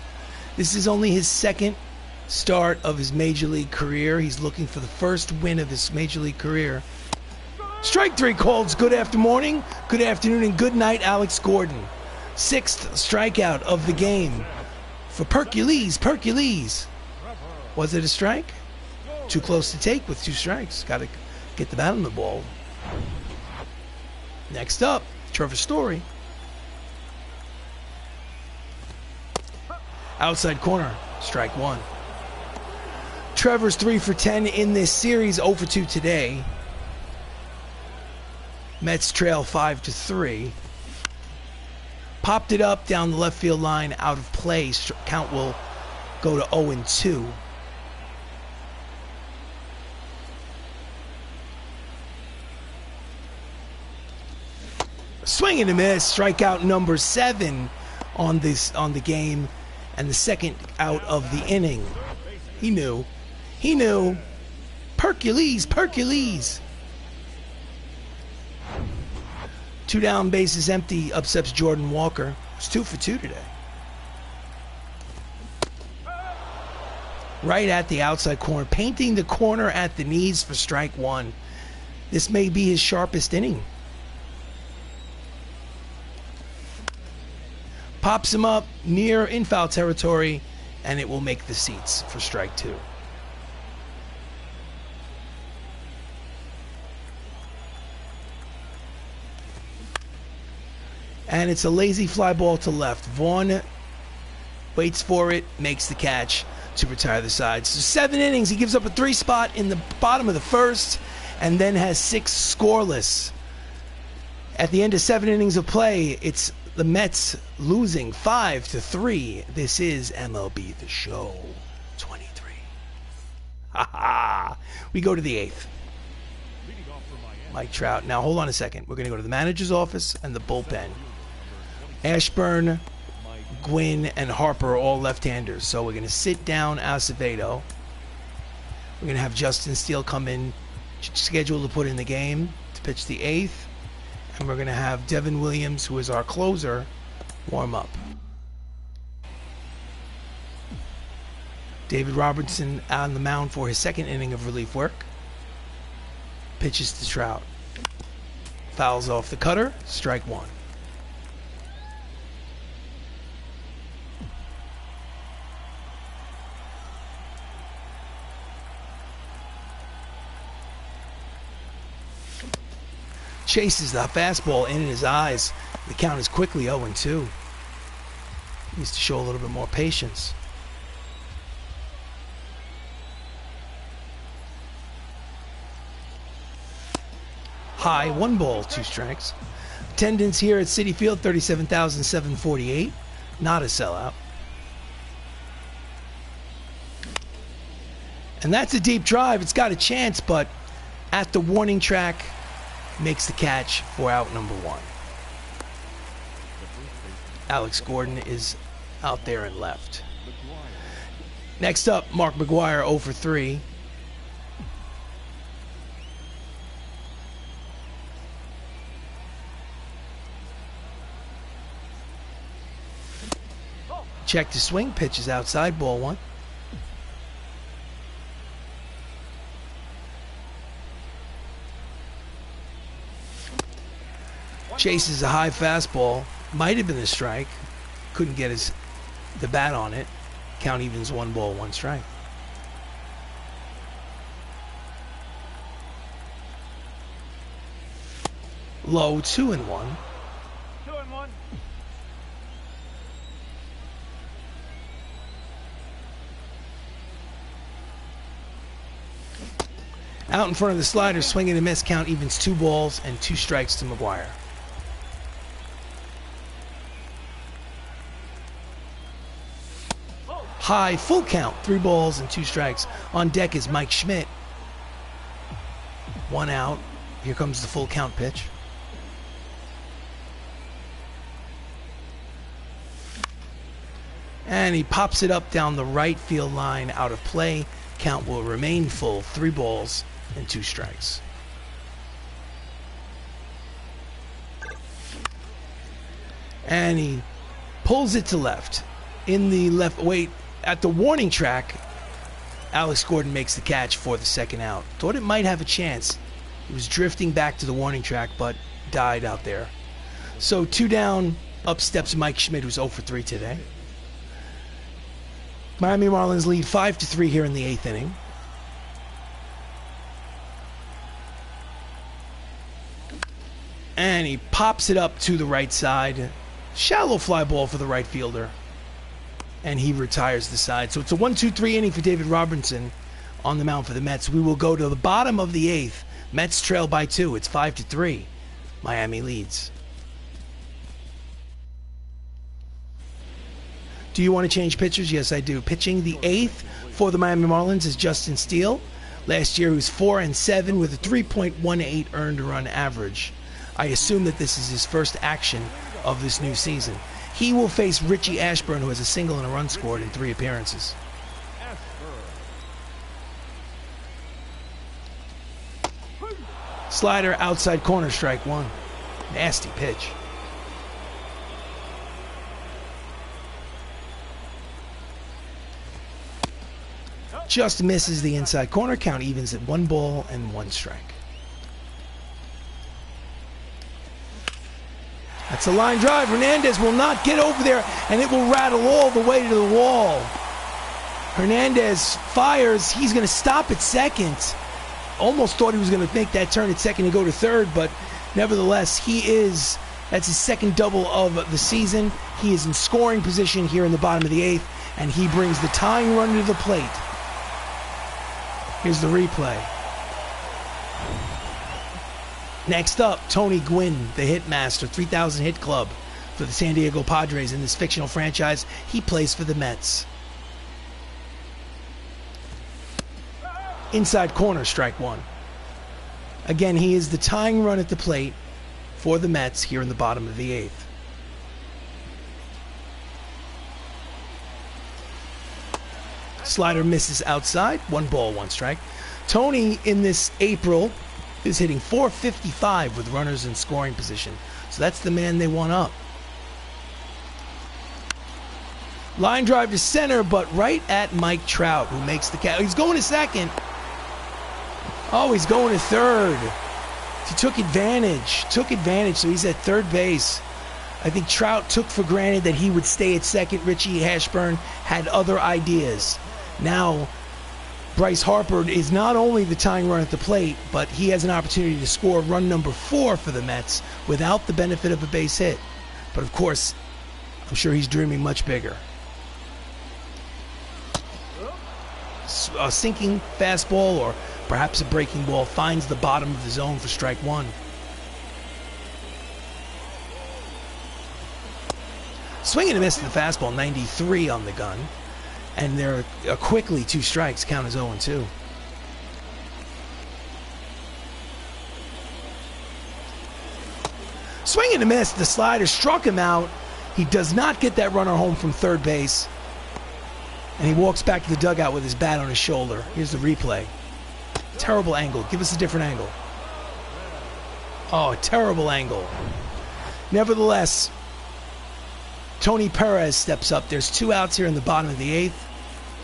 This is only his 2nd start of his Major League career. He's looking for the first win of his Major League career. Strike 3 called. Good afternoon, and good night, Alex Gordon. 6th strikeout of the game for Hercules. Was it a strike? Too close to take with 2 strikes. Got to get the bat on the ball. Next up, Trevor Story. Outside corner, strike 1. Trevor's 3 for 10 in this series, 0 for 2 today. Mets trail 5-3. Popped it up down the left field line, out of play. Count will go to 0-2. Swing and a miss, strikeout number 7 on the game, and the 2nd out of the inning. He knew. Hercules. 2 down, bases empty, upsets Jordan Walker. It's 2 for 2 today. Right at the outside corner, painting the corner at the knees for strike 1. This may be his sharpest inning. Pops him up near in foul territory, and it will make the seats for strike 2. And it's a lazy fly ball to left. Vaughn waits for it, makes the catch to retire the side. So 7 innings, he gives up a 3 spot in the bottom of the 1st, and then has 6 scoreless. At the end of 7 innings of play, it's the Mets losing 5-3. This is MLB The Show 23. Ha ha. We go to the 8th. Mike Trout. Now, hold on a second. We're going to go to the manager's office and the bullpen. Ashburn, Gwynn, and Harper are all left-handers. So we're going to sit down Acevedo. We're going to have Justin Steele come in, scheduled to put in the game to pitch the 8th. And we're going to have Devin Williams, who is our closer, warm up. David Robertson on the mound for his second inning of relief work. Pitches to Trout. Fouls off the cutter. Strike one. Chases the fastball in his eyes. The count is quickly 0-2. Needs to show a little bit more patience. High, 1 ball, 2 strikes. Attendance here at Citi Field, 37,748. Not a sellout. And that's a deep drive. It's got a chance, but at the warning track, makes the catch for out number 1. Alex Gordon is out there and left. Next up, Mark McGwire 0 for 3. Check the swing, pitch is outside, ball 1. Chases a high fastball, might have been a strike, couldn't get the bat on it. Count evens 1 ball, 1 strike. Low, 2-1. 2-1. Out in front of the slider, swing and a miss. Count evens 2 balls and 2 strikes to McGwire. High, full count, 3 balls and 2 strikes. On deck is Mike Schmidt. 1 out. Here comes the full count pitch. And he pops it up down the right field line, out of play. Count will remain full, 3 balls and 2 strikes. And he pulls it to left. In the left, wait, at the warning track, Alex Gordon makes the catch for the 2nd out. Thought it might have a chance. He was drifting back to the warning track, but died out there. So 2 down, up steps Mike Schmidt, who's 0 for 3 today. Miami Marlins lead 5-3 here in the 8th inning. And he pops it up to the right side. Shallow fly ball for the right fielder. And he retires the side. So it's a 1-2-3 inning for David Robertson on the mound for the Mets. We will go to the bottom of the 8th. Mets trail by 2. It's 5-3. Miami leads. Do you want to change pitchers? Yes, I do. Pitching the 8th for the Miami Marlins is Justin Steele. Last year he was 4-7 with a 3.18 earned run average. I assume that this is his first action of this new season. He will face Richie Ashburn, who has a single and a run scored in 3 appearances. Slider outside corner, strike 1. Nasty pitch. Just misses the inside corner. Count evens at 1 ball and 1 strike. That's a line drive. Hernandez will not get over there, and it will rattle all the way to the wall. Hernandez fires. He's going to stop at second. Almost thought he was going to make that turn at second and go to third, but nevertheless, that's his 2nd double of the season. He is in scoring position here in the bottom of the 8th, and he brings the tying run to the plate. Here's the replay. Next up, Tony Gwynn, the hitmaster, 3,000 hit club, for the San Diego Padres in this fictional franchise. He plays for the Mets. Inside corner, strike one. Again, he is the tying run at the plate for the Mets here in the bottom of the eighth. Slider misses outside. 1 ball, 1 strike. Tony in this April is hitting .455 with runners in scoring position. So that's the man they want up. Line drive to center, but right at Mike Trout, who makes the catch. He's going to second. Oh, he's going to third. He took advantage. So he's at third base. I think Trout took for granted that he would stay at second. Richie Ashburn had other ideas. Now, Bryce Harper is not only the tying run at the plate, but he has an opportunity to score run number 4 for the Mets without the benefit of a base hit. But of course, I'm sure he's dreaming much bigger. A sinking fastball or perhaps a breaking ball finds the bottom of the zone for strike one. Swing and a miss to the fastball, 93 on the gun. And there are quickly 2 strikes, count as 0-2. Swing and a miss, the slider struck him out. He does not get that runner home from third base. And he walks back to the dugout with his bat on his shoulder. Here's the replay. Terrible angle. Give us a different angle. Oh, a terrible angle. Nevertheless, Tony Perez steps up. There's 2 outs here in the bottom of the eighth.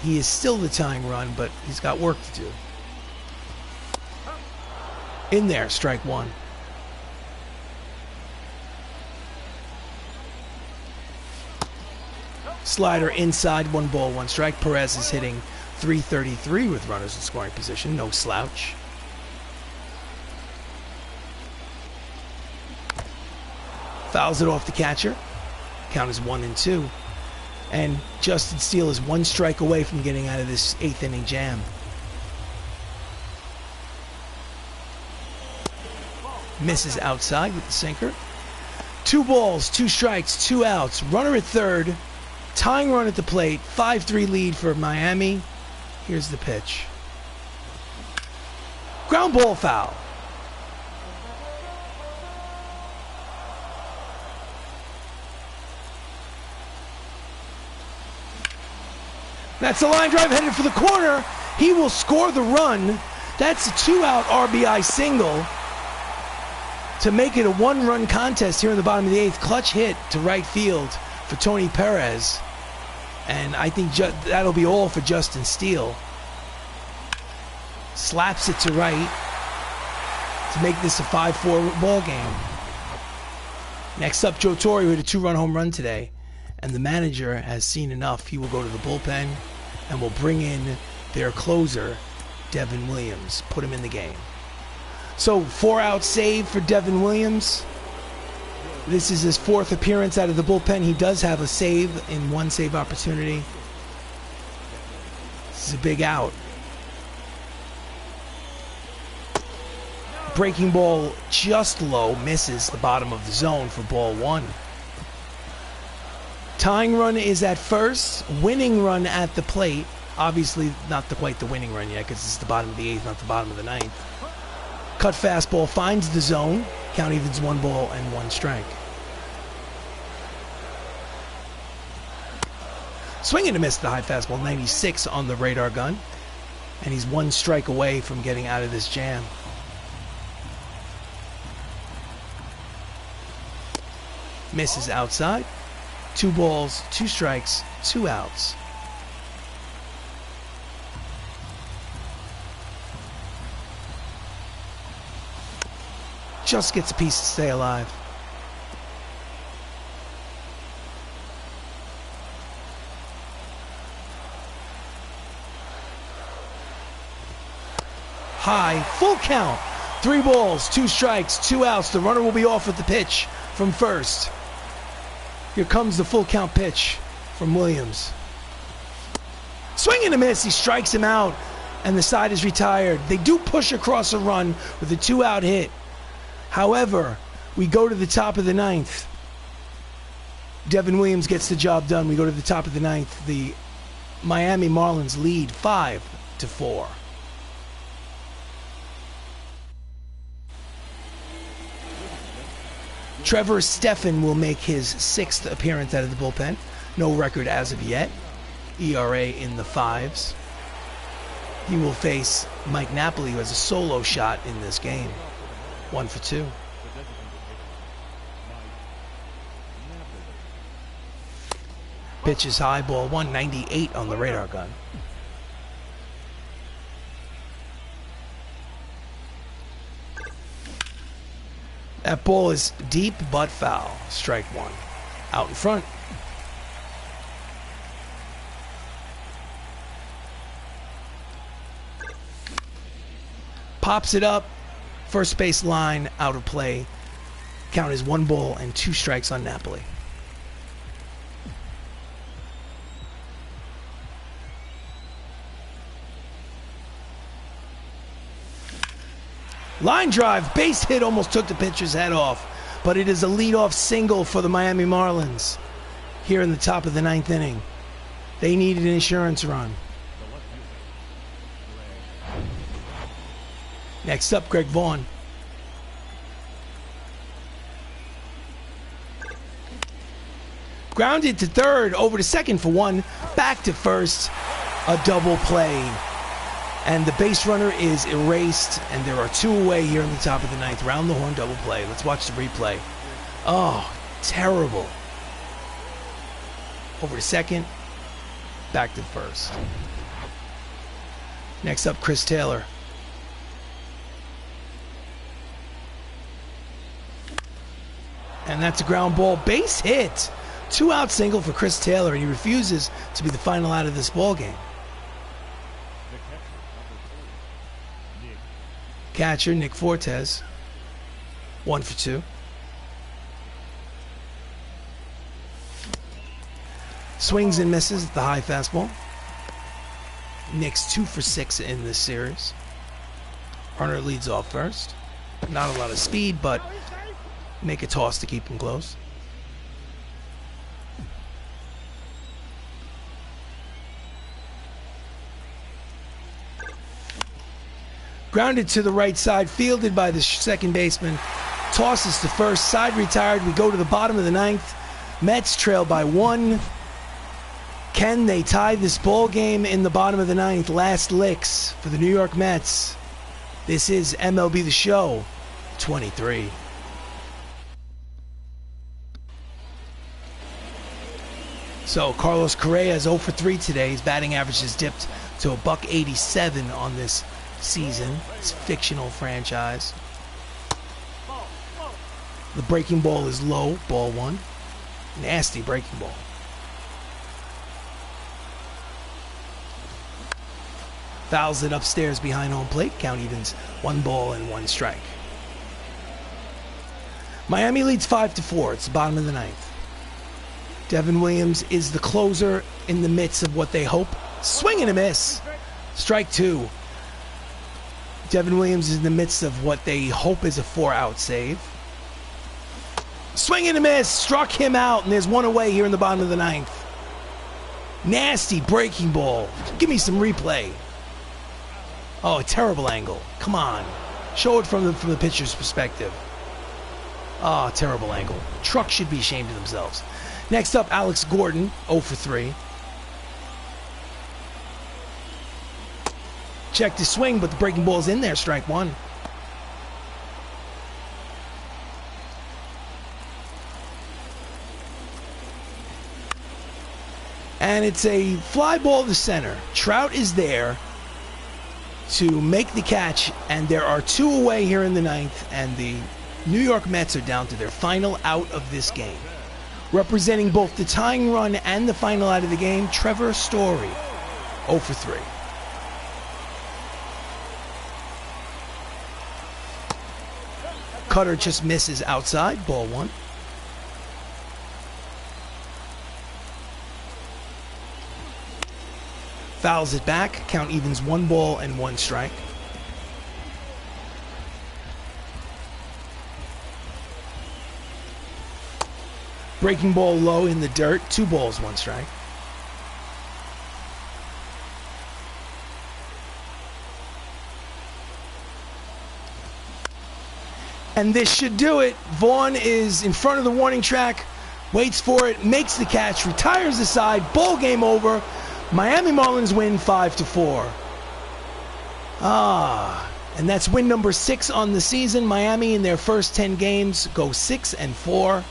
He is still the tying run, but he's got work to do. In there, strike one. Slider inside, 1 ball, 1 strike. Perez is hitting .333 with runners in scoring position. No slouch. Fouls it off the catcher. Count is 1-2. And Justin Steele is 1 strike away from getting out of this 8th inning jam. Misses outside with the sinker. 2 balls, 2 strikes, 2 outs. Runner at third. Tying run at the plate. 5-3 lead for Miami. Here's the pitch. Ground ball foul. That's a line drive headed for the corner. He will score the run. That's a 2-out RBI single to make it a 1-run contest here in the bottom of the 8th. Clutch hit to right field for Tony Perez. And I think that'll be all for Justin Steele. Slaps it to right to make this a 5-4 ball game. Next up, Joe Torre, who had a 2-run home run today. And the manager has seen enough. He will go to the bullpen and will bring in their closer, Devin Williams. Put him in the game. So 4-out save for Devin Williams. This is his 4th appearance out of the bullpen. He does have a save in 1 save opportunity. This is a big out. Breaking ball just low, misses the bottom of the zone for ball 1. Tying run is at first, winning run at the plate. Obviously not quite the winning run yet because it's the bottom of the 8th, not the bottom of the 9th. Cut fastball finds the zone. Count evens 1 ball and 1 strike. Swing and a miss, the high fastball, 96 on the radar gun. And he's 1 strike away from getting out of this jam. Misses outside. 2 balls, 2 strikes, 2 outs. Just gets a piece to stay alive. High, full count. 3 balls, 2 strikes, 2 outs. The runner will be off with the pitch from first. Here comes the full count pitch from Williams. Swing and a miss. He strikes him out, and the side is retired. They do push across a run with a 2-out hit. However, we go to the top of the 9th. Devin Williams gets the job done. We go to the top of the ninth. The Miami Marlins lead 5-4. Trevor Stephan will make his 6th appearance out of the bullpen. No record as of yet. ERA in the 5s. He will face Mike Napoli, who has a solo shot in this game. 1 for 2. Pitch is high, ball 198 on the radar gun. That ball is deep but foul. Strike 1. Out in front. Pops it up. First base line out of play. Count is 1 ball and 2 strikes on Napoli. Line drive, base hit, almost took the pitcher's head off, but it is a leadoff single for the Miami Marlins here in the top of the 9th inning. They needed an insurance run. Next up, Greg Vaughn. Grounded to third, over to second for 1, back to first, a double play. And the base runner is erased, and there are 2 away here in the top of the 9th. Round the horn double play. Let's watch the replay. Oh, terrible. Over to second, back to first. Next up, Chris Taylor. And that's a ground ball, base hit. 2-out single for Chris Taylor, and he refuses to be the final out of this ball game. Catcher Nick Fortes, 1 for 2. Swings and misses at the high fastball. Nick's 2 for 6 in this series. Hunter leads off first. Not a lot of speed, but make a toss to keep him close. Grounded to the right side, fielded by the second baseman. Tosses to first, side retired. We go to the bottom of the 9th. Mets trail by 1. Can they tie this ball game in the bottom of the 9th? Last licks for the New York Mets. This is MLB The Show 23. So Carlos Correa is 0 for 3 today. His batting average has dipped to $187 on this season. It's a fictional franchise. The breaking ball is low, ball 1. Nasty breaking ball. Fouls it upstairs behind home plate. Count evens 1 ball and 1 strike. Miami leads 5-4. It's the bottom of the 9th. Devin Williams is the closer in the midst of what they hope. Swing and a miss. Strike 2. Devin Williams is in the midst of what they hope is a 4-out save. Swing and a miss. Struck him out, and there's 1 away here in the bottom of the 9th. Nasty breaking ball. Give me some replay. Oh, a terrible angle. Come on. Show it from the pitcher's perspective. Oh, terrible angle. Truck should be ashamed of themselves. Next up, Alex Gordon, 0 for 3. Check the swing, but the breaking ball's in there, strike 1. And it's a fly ball to center. Trout is there to make the catch, and there are 2 away here in the 9th, and the New York Mets are down to their final out of this game. Representing both the tying run and the final out of the game, Trevor Story, 0 for 3. Cutter just misses outside, ball 1. Fouls it back, count evens 1 ball and 1 strike. Breaking ball low in the dirt. 2 balls, 1 strike. And this should do it. Vaughn is in front of the warning track, waits for it, makes the catch, retires the side, ball game over. Miami Marlins win 5-4. And that's win number 6 on the season. Miami in their first 10 games go 6-4.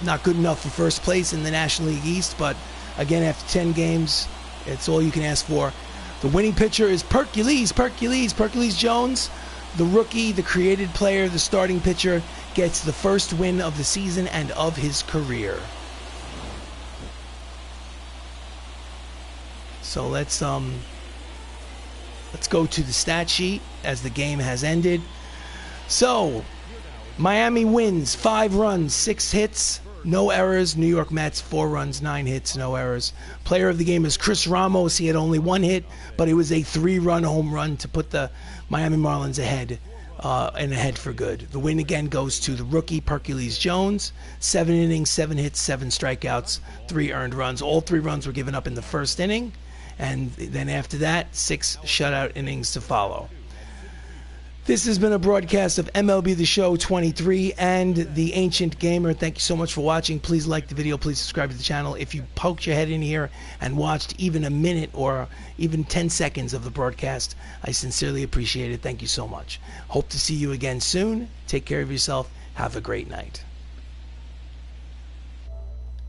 Not good enough for first place in the National League East, but again, after 10 games, it's all you can ask for. The winning pitcher is Percules Jones. The rookie, the created player, the starting pitcher, gets the first win of the season and of his career. So let's go to the stat sheet as the game has ended. So Miami wins 5 runs, 6 hits, no errors. New York Mets 4 runs, 9 hits, no errors. Player of the game is Chris Ramos. He had only 1 hit, but it was a 3-run home run to put the Miami Marlins ahead and ahead for good. The win again goes to the rookie Percules Jones. 7 innings, 7 hits, 7 strikeouts, 3 earned runs. All 3 runs were given up in the first inning, and then after that, 6 shutout innings to follow. This has been a broadcast of MLB The Show 23 and The Ancient Gamer. Thank you so much for watching. Please like the video. Please subscribe to the channel. If you poked your head in here and watched even a minute or even 10 seconds of the broadcast, I sincerely appreciate it. Thank you so much. Hope to see you again soon. Take care of yourself. Have a great night.